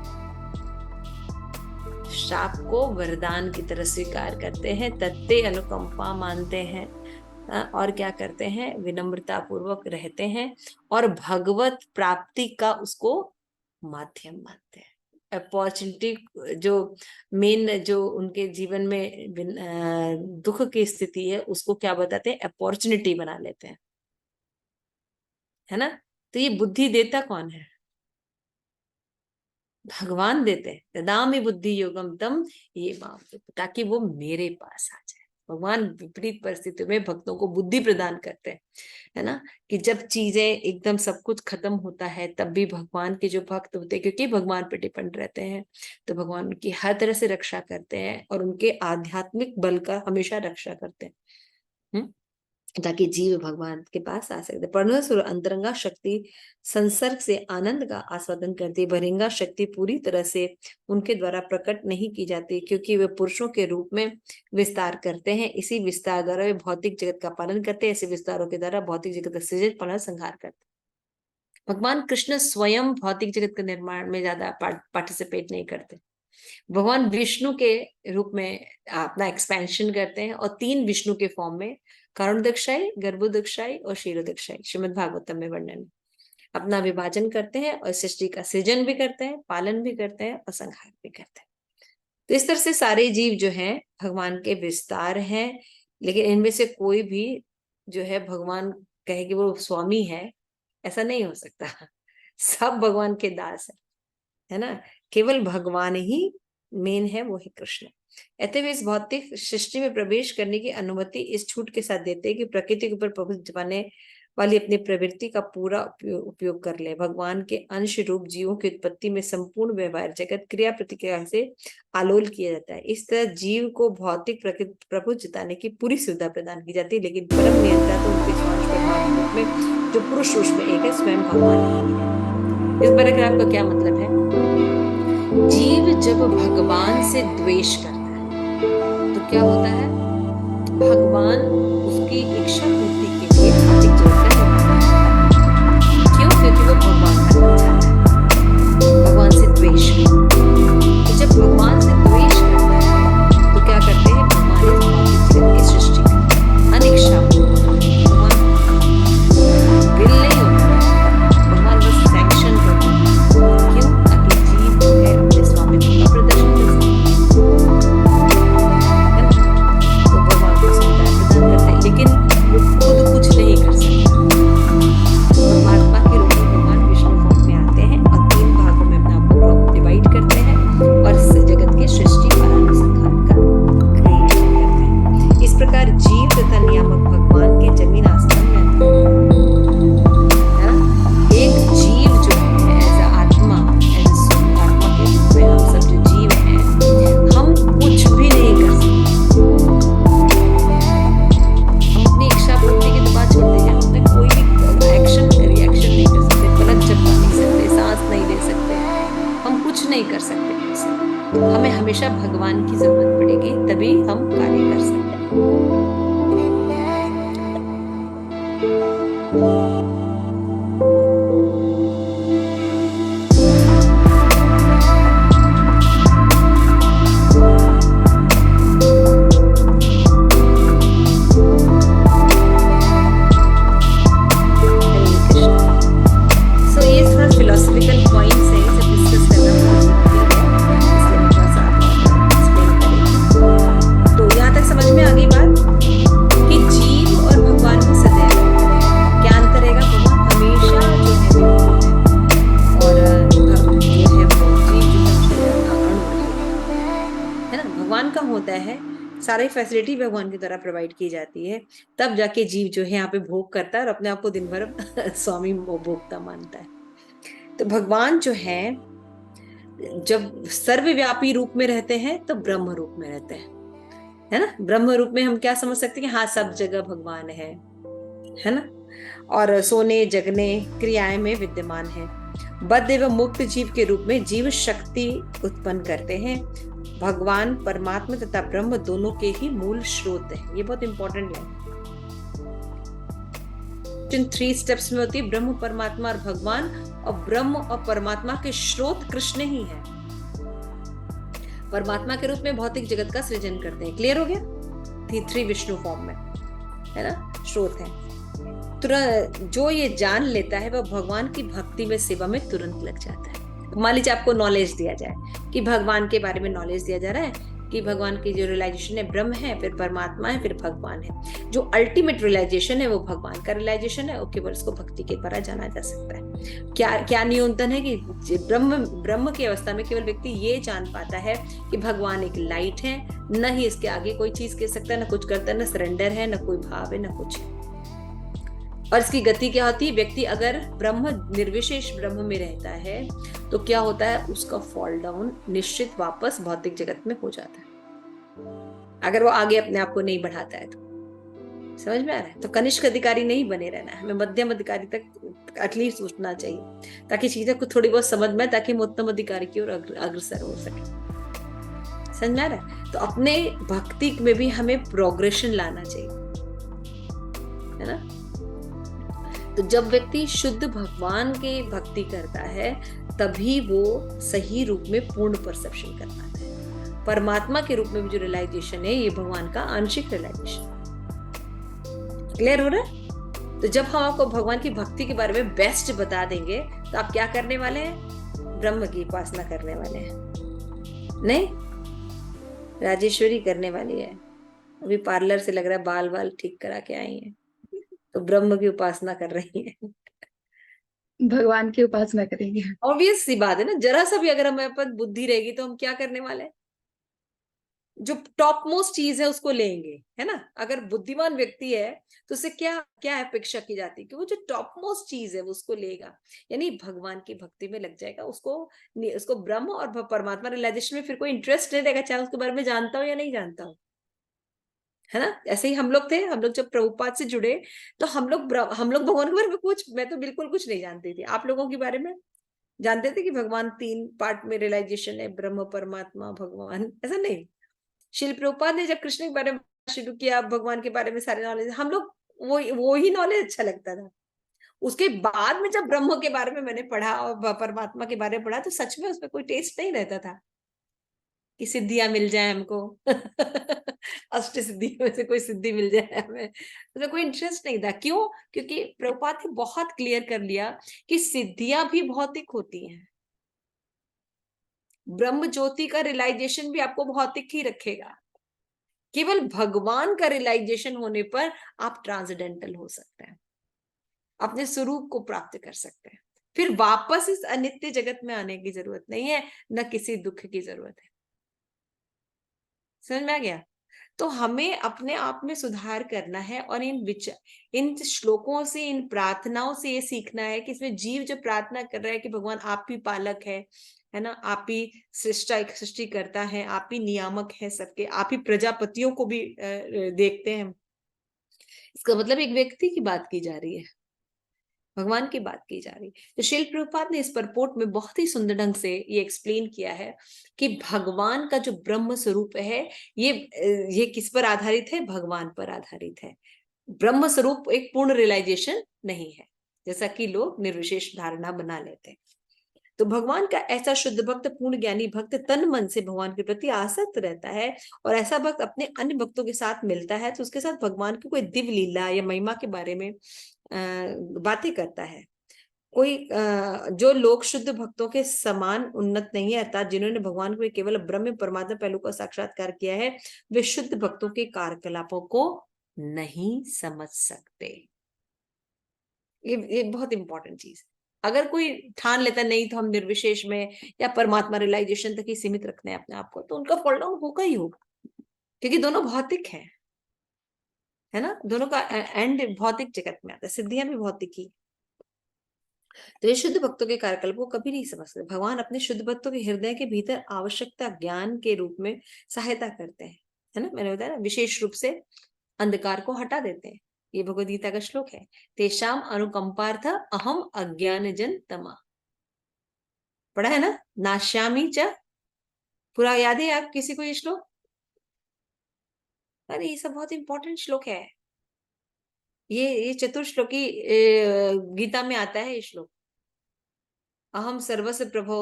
श्राप को वरदान की तरह स्वीकार करते हैं, तत्ते अनुकंपा मानते हैं, और क्या करते हैं, विनम्रता पूर्वक रहते हैं और भगवत प्राप्ति का उसको माध्यम मानते हैं। अपॉर्चुनिटी जो मेन जो उनके जीवन में दुख की स्थिति है उसको क्या बताते हैं, अपॉर्चुनिटी बना लेते हैं, है ना। तो ये बुद्धि देता कौन है, भगवान देते हैं। ददामि बुद्धि योगम तम ये माम, ताकि वो मेरे पास आ जाए। भगवान विपरीत परिस्थितियों में भक्तों को बुद्धि प्रदान करते हैं, है ना। कि जब चीजें एकदम सब कुछ खत्म होता है तब भी भगवान के जो भक्त होते हैं, क्योंकि भगवान पे डिपेंड रहते हैं, तो भगवान उनकी हर तरह से रक्षा करते हैं और उनके आध्यात्मिक बल का हमेशा रक्षा करते हैं, ताकि जीव भगवान के पास आ सकते। परमेश्वर अंतरंगा शक्ति संसर्ग से आनंद का आस्वादन करती है। बहिरंगा शक्ति पूरी तरह से उनके द्वारा प्रकट नहीं की जाती, क्योंकि वे पुरुषों के रूप में विस्तार करते हैं। इसी विस्तार द्वारा वे भौतिक जगत का पालन करते हैं। ऐसे विस्तारों के द्वारा भौतिक जगत का सृजन, पालन, संहार करते हैं। भगवान कृष्ण स्वयं भौतिक जगत के निर्माण में ज्यादा पार्टिसिपेट नहीं करते। भगवान विष्णु के रूप में अपना एक्सपेंशन करते हैं और 3 विष्णु के फॉर्म में, कारुणदक्षाई, गर्भोदक्षाई और क्षीरोदक्षाई, श्रीमद् भागवतम में वर्णन, अपना विभाजन करते हैं और सृष्टि का सृजन भी करते हैं, पालन भी करते हैं और संहार भी करते हैं। तो इस तरह से सारे जीव जो हैं भगवान के विस्तार हैं, लेकिन इनमें से कोई भी जो है भगवान कहे कि वो स्वामी है, ऐसा नहीं हो सकता। सब भगवान के दास है ना। केवल भगवान ही मेन है, वो है कृष्ण। ऐसे वे इस भौतिक सृष्टि में प्रवेश करने की अनुमति इस छूट के साथ देते हैं कि प्रकृति के ऊपर प्रभुत्व जमाने वाली अपनी प्रवृत्ति का पूरा उपयोग कर ले। भगवान के अंश रूप जीवों की उत्पत्ति में संपूर्ण व्यवहार जगत क्रिया प्रतिक्रिया से आलोल किया जाता है। इस तरह जीव को भौतिक प्रभुत्व जताने की पूरी सुविधा प्रदान की जाती है, लेकिन परम नियंत्रण तो उनके स्वांश परमात्मा में जो पुरुष रूप में एक है, स्वयं भगवान ही है। इस पैराग्राफ का क्या मतलब है, जीव जब भगवान से द्वेष करता है तो क्या होता है, भगवान उसकी इच्छा पूर्ति के लिए भौतिक जगत का निर्माण करता है। क्यों? क्योंकि वो भगवान का चाहता है, भगवान से द्वेष करता है। तो जब भगवान से द्वेष करता है तो क्या करते हैं, भगवान इस भौतिक जगत की सृष्टि करते हैं अनिच्छा पूर्वक। भगवान दिल नहीं होता है, भगवान बस सैंक्शन करता है। क्यों? ताकि जीव जो है अपने स्वामित्व का प्रदर्शन कर सके, है ना। तो भगवान को सुविधा प्रदान करते हैं, लेकिन वो खुद कुछ नहीं कर सकता। परमात्मा के रूप में भगवान विष्णु फॉर्म में आते हैं और 3 भागों में अपने आप को डिवाइड करते हैं और इस जगत के सृष्टि पालन संहार का क्रिएशन करते हैं। इस प्रकार जीव तथा नियामक भगवान के जमीन आसमान में एक जीव जो है एज आत्मा, एज आत्मा के रूप में हम सब जो जीव हैं, हम कुछ भी नहीं कर सकते। हम अपनी इच्छा पूर्ति की दुआ छोड़ देंगे, हम अपने कोई भी एक्शन रिएक्शन नहीं कर सकते, पलक झपका नहीं सकते, सांस नहीं ले सकते, हम कुछ नहीं कर सकते। हमें हमेशा भगवान की जरूरत पड़ेगी, तभी हम कार्य कर सकते हैं। सारी फैसिलिटी भगवान की तरह प्रोवाइड की जाती है, तब जाके जीव जो है यहाँ पे भोग करता है और अपने आप को दिन भर स्वामी भोगता मानता है। तो भगवान जो है जब सर्वव्यापी रूप में रहते हैं तो ब्रह्म रूप में रहते हैं, है ना। ब्रह्म रूप में हम क्या समझ सकते हैं कि हाँ सब जगह भगवान है ना। और सोने जगने क्रियाएं में विद्यमान है। बद्ध एवं मुक्त जीव के रूप में जीव शक्ति उत्पन्न करते हैं। भगवान परमात्मा तथा ब्रह्म दोनों के ही मूल स्रोत है। ये बहुत इंपॉर्टेंट है। 3 स्टेप्स में होती है, ब्रह्म, परमात्मा और भगवान, और ब्रह्म और परमात्मा के स्रोत कृष्ण ही है। परमात्मा के रूप में भौतिक जगत का सृजन करते हैं। क्लियर हो गया? 3 विष्णु फॉर्म में, है ना। स्रोत है। तुरंत जो ये जान लेता है वह भगवान की भक्ति में सेवा में तुरंत लग जाता है। मान लीजिए आपको नॉलेज दिया जाए कि भगवान के बारे में नॉलेज दिया जा रहा है कि भगवान की जो रियलाइजेशन है ब्रह्म है, फिर परमात्मा है, फिर भगवान है। जो अल्टीमेट रियलाइजेशन है वो भगवान का रियलाइजेशन है और केवल उसको भक्ति के द्वारा जाना जा सकता है। क्या क्या न्यूनतम है कि ब्रह्म की अवस्था में केवल व्यक्ति ये जान पाता है कि भगवान एक लाइट है, न ही इसके आगे कोई चीज कह सकता है, न कुछ करता है, न सरेंडर है, न कोई भाव है, न कुछ है। और इसकी गति क्या होती है? व्यक्ति अगर ब्रह्म निर्विशेष ब्रह्म में रहता है तो क्या होता है? उसका फॉल डाउन निश्चित वापस भौतिक जगत में हो जाता है, अगर वो आगे अपने आप को नहीं बढ़ाता है तो। समझ में आ रहा है? तो कनिष्क अधिकारी नहीं बने रहना है, हमें मध्यम अधिकारी तक एटलीस्ट उठना चाहिए ताकि चीजें को थोड़ी बहुत समझ में, ताकि हम उत्तम अधिकारी की ओर अग्रसर हो सके। समझ में आ रहा है? तो अपने भक्ति में भी हमें प्रोग्रेशन लाना चाहिए, है ना? तो जब व्यक्ति शुद्ध भगवान के भक्ति करता है तभी वो सही रूप में पूर्ण परसेप्शन कर पाता है। परमात्मा के रूप में भी जो रियलाइजेशन है ये भगवान का आंशिक रियलाइजेशन। क्लियर हो रहा है? तो जब हम आपको भगवान की भक्ति के बारे में बेस्ट बता देंगे तो आप क्या करने वाले हैं? ब्रह्म की उपासना करने वाले हैं, नहीं राजेश्वरी करने वाली है। अभी पार्लर से लग रहा है बाल बाल ठीक करा के आई है तो ब्रह्म की उपासना कर रही है। भगवान की उपासना करेंगे। ऑब्वियस सी बात है ना, जरा सा भी अगर हमारे पास बुद्धि रहेगी तो हम क्या करने वाले हैं? जो टॉप मोस्ट चीज है उसको लेंगे, है ना? अगर बुद्धिमान व्यक्ति है तो उससे क्या क्या अपेक्षा की जाती है कि वो जो टॉप मोस्ट चीज है वो उसको लेगा, यानी भगवान की भक्ति में लग जाएगा। उसको ब्रह्म और परमात्मा रियलाइजेशन में फिर कोई इंटरेस्ट नहीं रहेगा, चाहे उसके बारे में जानता हो या नहीं जानता हो, है ना? ऐसे ही हम लोग थे, हम लोग जब प्रभुपाद से जुड़े तो हम लोग भगवान के बारे में कुछ, मैं तो बिल्कुल कुछ नहीं जानती थी। आप लोगों के बारे में जानते थे कि भगवान 3 पार्ट में रियलाइजेशन है, ब्रह्म परमात्मा भगवान? ऐसा नहीं। शिल प्रभुपाद ने जब कृष्ण के बारे में शुरू किया, भगवान के बारे में सारे नॉलेज, हम लोग वो ही नॉलेज अच्छा लगता था। उसके बाद में जब ब्रह्म के बारे में मैंने पढ़ा और परमात्मा के बारे में पढ़ा तो सच में उसमें कोई टेस्ट नहीं रहता था कि सिद्धियां मिल जाए हमको। अष्ट सिद्धियों में से कोई सिद्धि मिल जाए हमें, तो कोई इंटरेस्ट नहीं था। क्यों? क्योंकि प्रभुपाद ने बहुत क्लियर कर लिया कि सिद्धियां भी भौतिक होती हैं। ब्रह्म ज्योति का रियलाइजेशन भी आपको भौतिक ही रखेगा। केवल भगवान का रियलाइजेशन होने पर आप ट्रांसडेंटल हो सकते हैं, अपने स्वरूप को प्राप्त कर सकते हैं। फिर वापस इस अनित्य जगत में आने की जरूरत नहीं है, न किसी दुख की जरूरत है। समझ में आ गया? तो हमें अपने आप में सुधार करना है और इन श्लोकों से, इन प्रार्थनाओं से ये सीखना है कि इसमें जीव जो प्रार्थना कर रहा है कि भगवान आप ही पालक है ना, आप ही सृष्टि करता है, आप ही नियामक है सबके, आप ही प्रजापतियों को भी देखते हैं। इसका मतलब एक व्यक्ति की बात की जा रही है, भगवान की बात की जा रही है। तो शिल प्रभुपाद ने इस परपोर्ट में बहुत ही सुंदर ढंग से ये एक्सप्लेन किया है कि भगवान का जो ब्रह्म स्वरूप है ये किस पर आधारित है? भगवान पर आधारित है। ब्रह्म स्वरूप एक पूर्ण रियलाइजेशन नहीं है, जैसा कि लोग निर्विशेष धारणा बना लेते हैं। तो भगवान का ऐसा शुद्ध भक्त, पूर्ण ज्ञानी भक्त तन मन से भगवान के प्रति आसक्त रहता है और ऐसा भक्त अपने अन्य भक्तों के साथ मिलता है तो उसके साथ भगवान की कोई दिव्य लीला या महिमा के बारे में बातें करता है। जो लोग शुद्ध भक्तों के समान उन्नत नहीं है, अर्थात जिन्होंने भगवान को केवल ब्रह्म परमात्मा पहलू का साक्षात्कार किया है, वे शुद्ध भक्तों के कार्यकलापों को नहीं समझ सकते। ये बहुत इंपॉर्टेंट चीज। अगर कोई ठान लेता नहीं तो हम निर्विशेष में या परमात्मा रियलाइजेशन तक ही सीमित रखते हैं अपने आप को, तो उनका फॉल डाउन होगा ही होगा, क्योंकि दोनों भौतिक है ना? दोनों का एंड भौतिक जगत में आता है, सिद्धियां भी भौतिक ही। तो ये शुद्ध भक्तों के कार्यकल्प को कभी नहीं समझ सकते। भगवान अपने शुद्ध भक्तों के हृदय के भीतर आवश्यकता ज्ञान के रूप में सहायता करते हैं, है ना? मैंने बताया ना, विशेष रूप से अंधकार को हटा देते हैं। ये भगवद गीता का श्लोक है, तेषाम अनुकंपार्थ अहम अज्ञान जन तमा। पढ़ा है ना? नाश्यामी च, पूरा याद है आप किसी को ये श्लोक? अरे ये सब बहुत इंपॉर्टेंट श्लोक है। ये चतुर्श्लोकी गीता में आता है ये श्लोक। अहम सर्वस्व प्रभो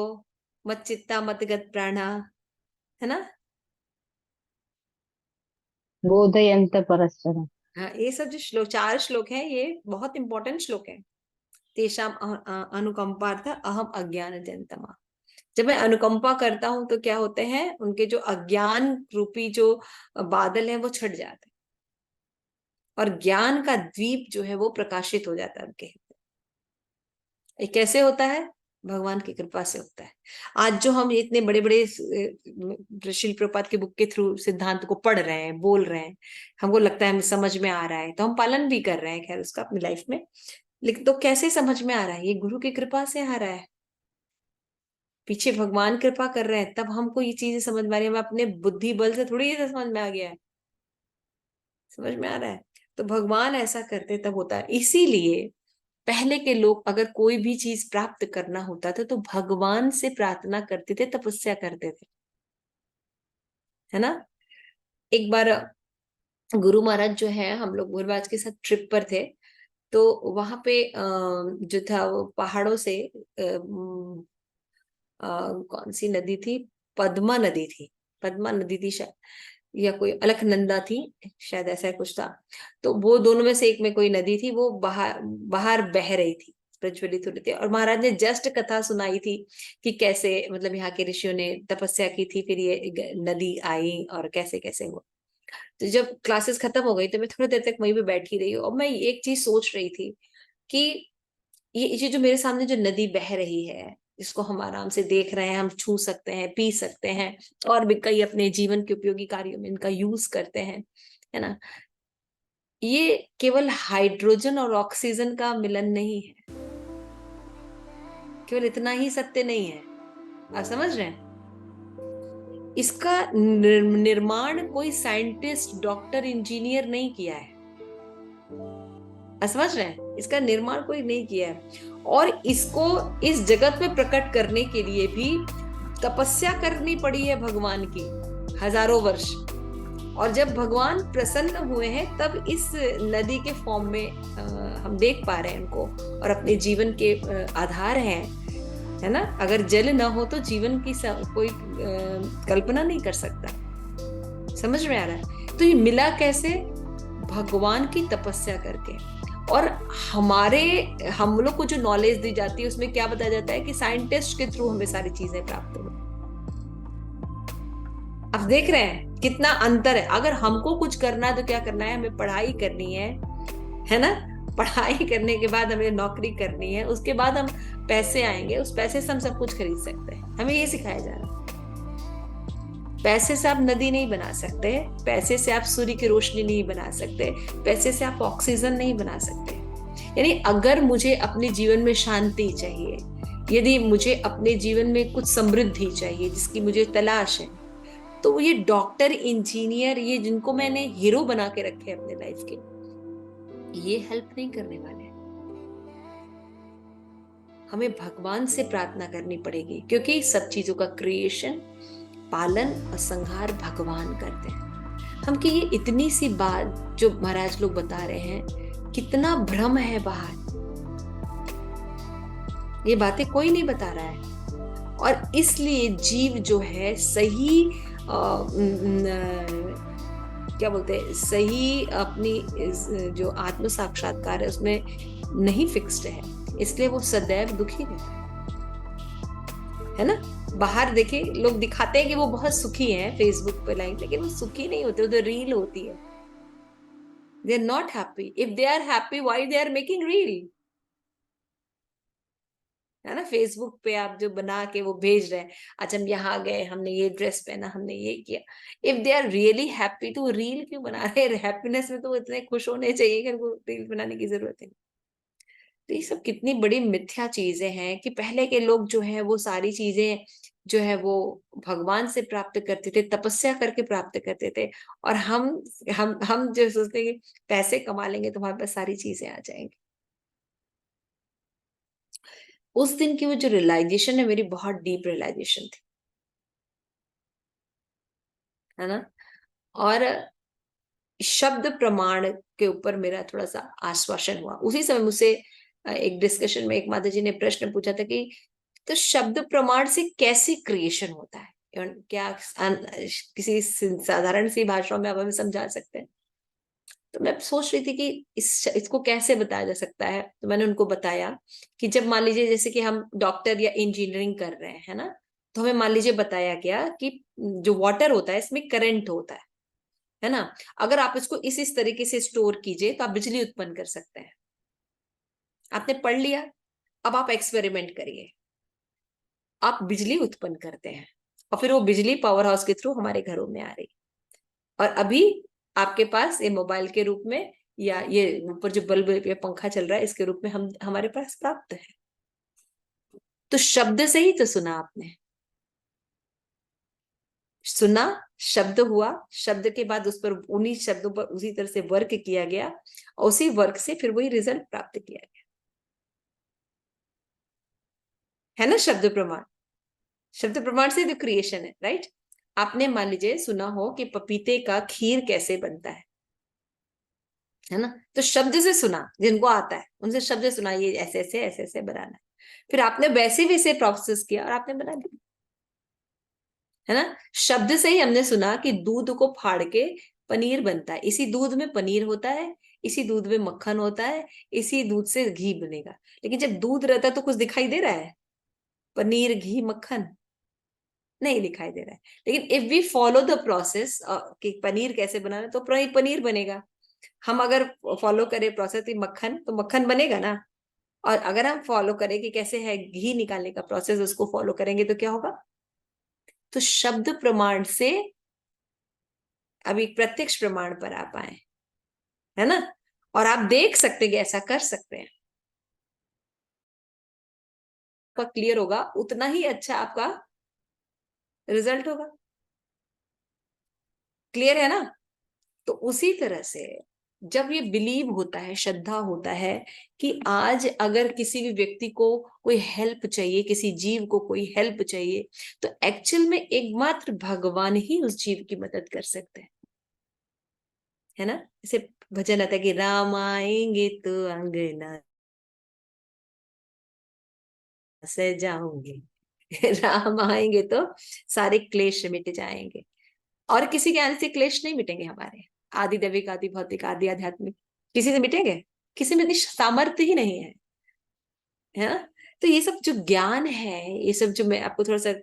मत चित्ता मतगत प्राणा, है ना? बोधयंत परस्परम। हाँ, ये सब जो श्लोक 4 श्लोक हैं ये बहुत इंपॉर्टेंट श्लोक है। तेषाम अनुकंपार्थ अहम अज्ञान जंतमा। जब मैं अनुकंपा करता हूं तो क्या होते हैं, उनके जो अज्ञान रूपी जो बादल है वो छट जाते हैं और ज्ञान का द्वीप जो है वो प्रकाशित हो जाता है उनके। ये कैसे होता है? भगवान की कृपा से होता है। आज जो हम इतने बड़े बड़े शिल प्रपात के बुक के थ्रू सिद्धांत को पढ़ रहे हैं, बोल रहे हैं, हमको लगता है हमें समझ में आ रहा है, तो हम पालन भी कर रहे हैं खैर उसका अपनी लाइफ में। लेकिन तो कैसे समझ में आ रहा है? ये गुरु की कृपा से आ रहा है, पीछे भगवान कृपा कर रहे हैं, तब हमको ये चीजें समझ में आ रही है। हमें अपने बुद्धि बल से थोड़ी ये समझ में आ गया है, समझ में आ रहा है। तो भगवान ऐसा करते तब होता है। इसीलिए पहले के लोग अगर कोई भी चीज प्राप्त करना होता था तो भगवान से प्रार्थना करते थे, तपस्या करते थे, है ना। एक बार गुरु महाराज जो है, हम लोग गुरुराज के साथ ट्रिप पर थे, तो वहां पे जो था वो पहाड़ों से कौन सी नदी थी, पद्मा नदी थी, पद्मा नदी थी शायद, या कोई अलकनंदा थी शायद, ऐसा कुछ था। तो वो दोनों में से एक में कोई नदी थी, वो बाहर बाहर बह रही थी, प्रज्वलित हो रही थी, और महाराज ने जस्ट कथा सुनाई थी कि कैसे मतलब यहाँ के ऋषियों ने तपस्या की थी, फिर ये नदी आई और कैसे कैसे हुआ। तो जब क्लासेस खत्म हो गई तो मैं थोड़ी देर तक वहीं पे बैठी रही और मैं एक चीज सोच रही थी कि ये जो मेरे सामने जो नदी बह रही है, जिसको हम आराम से देख रहे हैं, हम छू सकते हैं, पी सकते हैं, और भी कई अपने जीवन के उपयोगी कार्यों में इनका यूज करते हैं, है ना। ये केवल हाइड्रोजन और ऑक्सीजन का मिलन नहीं है, केवल इतना ही सत्य नहीं है, आप समझ रहे हैं। इसका निर्माण कोई साइंटिस्ट, डॉक्टर, इंजीनियर नहीं किया है, आप समझ रहे हैं। इसका निर्माण कोई नहीं किया है, और इसको इस जगत में प्रकट करने के लिए भी तपस्या करनी पड़ी है भगवान की, हजारों वर्ष। और जब भगवान प्रसन्न हुए हैं तब इस नदी के फॉर्म में हम देख पा रहे हैं उनको, और अपने जीवन के आधार हैं, है ना। अगर जल ना हो तो जीवन की कोई कल्पना नहीं कर सकता, समझ में आ रहा है। तो ये मिला कैसे? भगवान की तपस्या करके। और हम लोग को जो नॉलेज दी जाती है उसमें क्या बताया जाता है कि साइंटिस्ट के थ्रू हमें सारी चीजें प्राप्त हो। आप देख रहे हैं कितना अंतर है। अगर हमको कुछ करना है तो क्या करना है? हमें पढ़ाई करनी है ना। पढ़ाई करने के बाद हमें नौकरी करनी है, उसके बाद हम पैसे आएंगे, उस पैसे से हम सब कुछ खरीद सकते हैं। हमें ये सिखाया जा रहा है। पैसे से आप नदी नहीं बना सकते, पैसे से आप सूर्य की रोशनी नहीं बना सकते, पैसे से आप ऑक्सीजन नहीं बना सकते। यानी अगर मुझे अपने जीवन में शांति चाहिए, यदि मुझे अपने जीवन में कुछ समृद्धि चाहिए जिसकी मुझे तलाश है, तो ये डॉक्टर, इंजीनियर, ये जिनको मैंने हीरो बना के रखे अपने लाइफ के, ये हेल्प नहीं करने वाले। हमें भगवान से प्रार्थना करनी पड़ेगी, क्योंकि सब चीजों का क्रिएशन, पालन और संहार भगवान करते हैं। हम कि ये इतनी सी बात जो महाराज लोग बता रहे हैं, कितना भ्रम है बाहर, ये बातें कोई नहीं बता रहा है। और इसलिए जीव जो है सही क्या बोलते हैं, सही अपनी जो आत्म साक्षात्कार है उसमें नहीं फिक्स्ड है, इसलिए वो सदैव दुखी रहता है ना। बाहर देखे लोग दिखाते हैं कि वो बहुत सुखी हैं फेसबुक पे लाइक, लेकिन वो सुखी नहीं होते, वो तो रील होती है। They are not happy. If they are happy, why they are making reel, है ना। फेसबुक पे आप जो बना के वो भेज रहे हैं, अच्छा हम यहाँ गए, हमने ये ड्रेस पहना, हमने ये किया। If they are really happy तो रील क्यों बना रहे हैं? हैप्पीनेस में तो वो इतने खुश होने चाहिए कि उनको रील बनाने की जरूरत है। तो ये सब कितनी बड़ी मिथ्या चीजें हैं कि पहले के लोग जो है वो सारी चीजें जो है वो भगवान से प्राप्त करते थे, तपस्या करके प्राप्त करते थे। और हम जो सोचते हैं कि पैसे कमा लेंगे तो हमारे पास सारी चीजें आ जाएंगी। उस दिन की वो जो रियलाइजेशन है, मेरी बहुत डीप रियलाइजेशन थी, है ना। और शब्द प्रमाण के ऊपर मेरा थोड़ा सा आश्वासन हुआ। उसी समय मुझसे एक डिस्कशन में एक माता जी ने प्रश्न पूछा था कि तो शब्द प्रमाण से कैसे क्रिएशन होता है, क्या किसी साधारण सी भाषा में आप हमें समझा सकते हैं? तो मैं सोच रही थी कि इसको कैसे बताया जा सकता है। तो मैंने उनको बताया कि जब मान लीजिए जैसे कि हम डॉक्टर या इंजीनियरिंग कर रहे हैं, है ना, तो हमें मान लीजिए बताया गया कि जो वाटर होता है इसमें करंट होता है ना, अगर आप इसको इस तरीके से स्टोर कीजिए तो आप बिजली उत्पन्न कर सकते हैं। आपने पढ़ लिया, अब आप एक्सपेरिमेंट करिए, आप बिजली उत्पन्न करते हैं और फिर वो बिजली पावर हाउस के थ्रू हमारे घरों में आ रही, और अभी आपके पास ये मोबाइल के रूप में या ये ऊपर जो बल्ब या पंखा चल रहा है इसके रूप में हम हमारे पास प्राप्त है। तो शब्द से ही तो सुना आपने, सुना, शब्द हुआ, शब्द के बाद उस पर उन्हीं शब्दों पर उसी तरह से वर्क किया गया और उसी वर्क से फिर वही रिजल्ट प्राप्त किया गया, है ना। शब्द प्रमाण, शब्द प्रमाण से तो क्रिएशन है, राइट। आपने मान लीजिए सुना हो कि पपीते का खीर कैसे बनता है ना, तो शब्द से सुना, जिनको आता है उनसे शब्द से सुना, ये ऐसे ऐसे ऐसे ऐसे बनाना है, फिर आपने वैसे वैसे प्रोसेस किया और आपने बना दिया, है ना। शब्द से ही हमने सुना कि दूध को फाड़ के पनीर बनता है, इसी दूध में पनीर होता है, इसी दूध में मक्खन होता है, इसी दूध से घी बनेगा। लेकिन जब दूध रहता है तो कुछ दिखाई दे रहा है, पनीर घी मक्खन नहीं दिखाई दे रहा है। लेकिन if we follow the process कि पनीर कैसे बनाना, तो पनीर बनेगा। हम अगर फॉलो करें प्रोसेस मक्खन, तो मक्खन बनेगा ना। और अगर हम फॉलो करें कि कैसे है घी निकालने का प्रोसेस, उसको फॉलो करेंगे तो क्या होगा। तो शब्द प्रमाण से अभी प्रत्यक्ष प्रमाण पर आप आए, है ना, और आप देख सकते हैं ऐसा कर सकते हैं, आपका क्लियर होगा उतना ही अच्छा आपका रिजल्ट होगा। क्लियर है ना। तो उसी तरह से जब ये बिलीव होता है, श्रद्धा होता है कि आज अगर किसी भी व्यक्ति को कोई हेल्प चाहिए, किसी जीव को कोई हेल्प चाहिए, तो एक्चुअल में एकमात्र भगवान ही उस जीव की मदद कर सकते हैं, है ना। जैसे भजन आता है कि राम आएंगे तो अंगना सजाऊंगे राम आएंगे तो सारे क्लेश मिट जाएंगे। और किसी के आने से क्लेश नहीं मिटेंगे हमारे, आदि दैविक, आदि भौतिक, आदि आध्यात्मिक, किसी से मिटेंगे, किसी में इतनी सामर्थ्य ही नहीं है ना। तो ये सब जो ज्ञान है, ये सब जो मैं आपको थोड़ा सा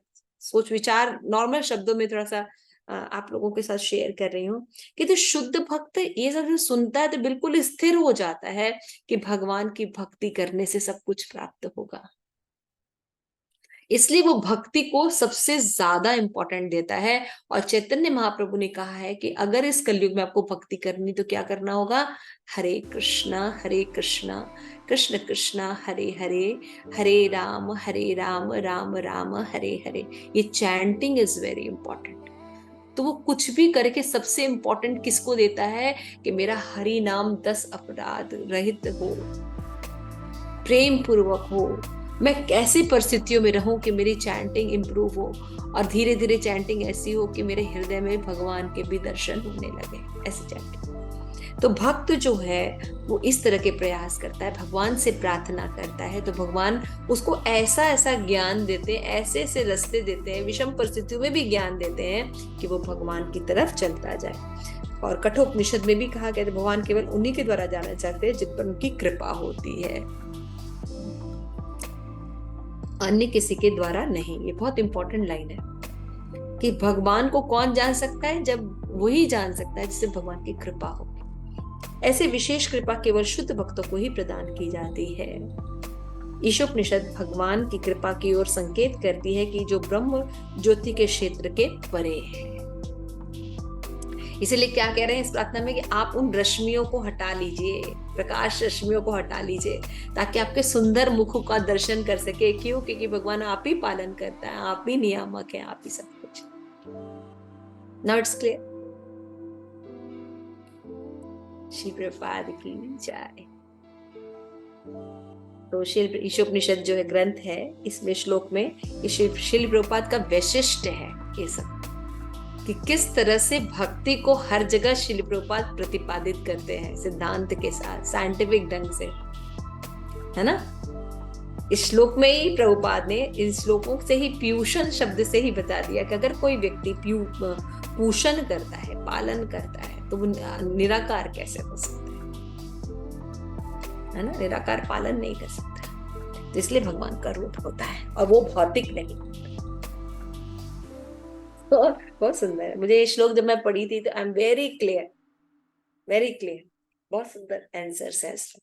सोच विचार नॉर्मल शब्दों में थोड़ा सा आप लोगों के साथ शेयर कर रही हूँ कि तो शुद्ध भक्त ये सब जो सुनता है तो बिल्कुल स्थिर हो जाता है कि भगवान की भक्ति करने से सब कुछ प्राप्त होगा। इसलिए वो भक्ति को सबसे ज्यादा इंपॉर्टेंट देता है। और चैतन्य महाप्रभु ने कहा है कि अगर इस कलयुग में आपको भक्ति करनी तो क्या करना होगा, हरे कृष्णा कृष्ण कृष्णा हरे हरे, हरे राम राम राम हरे हरे। ये चैंटिंग इज वेरी इंपॉर्टेंट। तो वो कुछ भी करके सबसे इंपॉर्टेंट किसको देता है कि मेरा हरि नाम 10 अपराध रहित हो, प्रेम पूर्वक हो, मैं कैसी परिस्थितियों में रहूं कि मेरी चैंटिंग इंप्रूव हो, और धीरे धीरे चैंटिंग ऐसी हो कि मेरे हृदय में भगवान के भी दर्शन होने लगे, ऐसी चैंटिंग। तो भक्त जो है वो इस तरह के प्रयास करता है, भगवान से प्रार्थना करता है, तो भगवान उसको ऐसा ऐसा ज्ञान देते हैं, ऐसे ऐसे रास्ते देते हैं, विषम परिस्थितियों में भी ज्ञान देते हैं कि वो भगवान की तरफ चलता जाए। और कठोपनिषद में भी कहा गया है भगवान केवल उन्हीं के द्वारा जाना चाहते हैं जिन पर उनकी कृपा होती है, अन्य किसी के द्वारा नहीं। ये बहुत इंपॉर्टेंट लाइन है कि भगवान को कौन जान सकता है, जब वही जान सकता है जिससे भगवान की कृपा हो। ऐसे विशेष कृपा केवल शुद्ध भक्तों को ही प्रदान की जाती है। ईशोपनिषद भगवान की कृपा की ओर संकेत करती है कि जो ब्रह्म ज्योति के क्षेत्र के परे है। इसीलिए क्या कह रहे हैं इस प्रार्थना में कि आप उन रश्मियों को हटा लीजिए, प्रकाश रश्मियों को हटा लीजिए, ताकि आपके सुंदर मुख का दर्शन कर सके। क्यों? क्योंकि भगवान आप ही पालन करता है, आप ही नियामक है, आप ही सब कुछ। Now it's clear. Shri Prabhupada की जय। तो ईशोपनिषद जो है ग्रंथ है, इसमें श्लोक में श्री प्रभुपाद का वैशिष्ट है ये सब, कि किस तरह से भक्ति को हर जगह श्रील प्रभुपाद प्रतिपादित करते हैं सिद्धांत के साथ, साइंटिफिक ढंग से, है ना। इस श्लोक में ही प्रभुपाद ने इन श्लोकों से ही पीयूषण शब्द से ही बता दिया कि अगर कोई व्यक्ति पूषण करता है, पालन करता है, तो वो निराकार कैसे हो सकता है ना? निराकार पालन नहीं कर सकता, तो इसलिए भगवान का रूप होता है और वो भौतिक नहीं। तो बहुत सुंदर है। मुझे ये श्लोक जब मैं पढ़ी थी तो आई एम वेरी क्लियर, बहुत सुंदर आंसर्स है इसमें।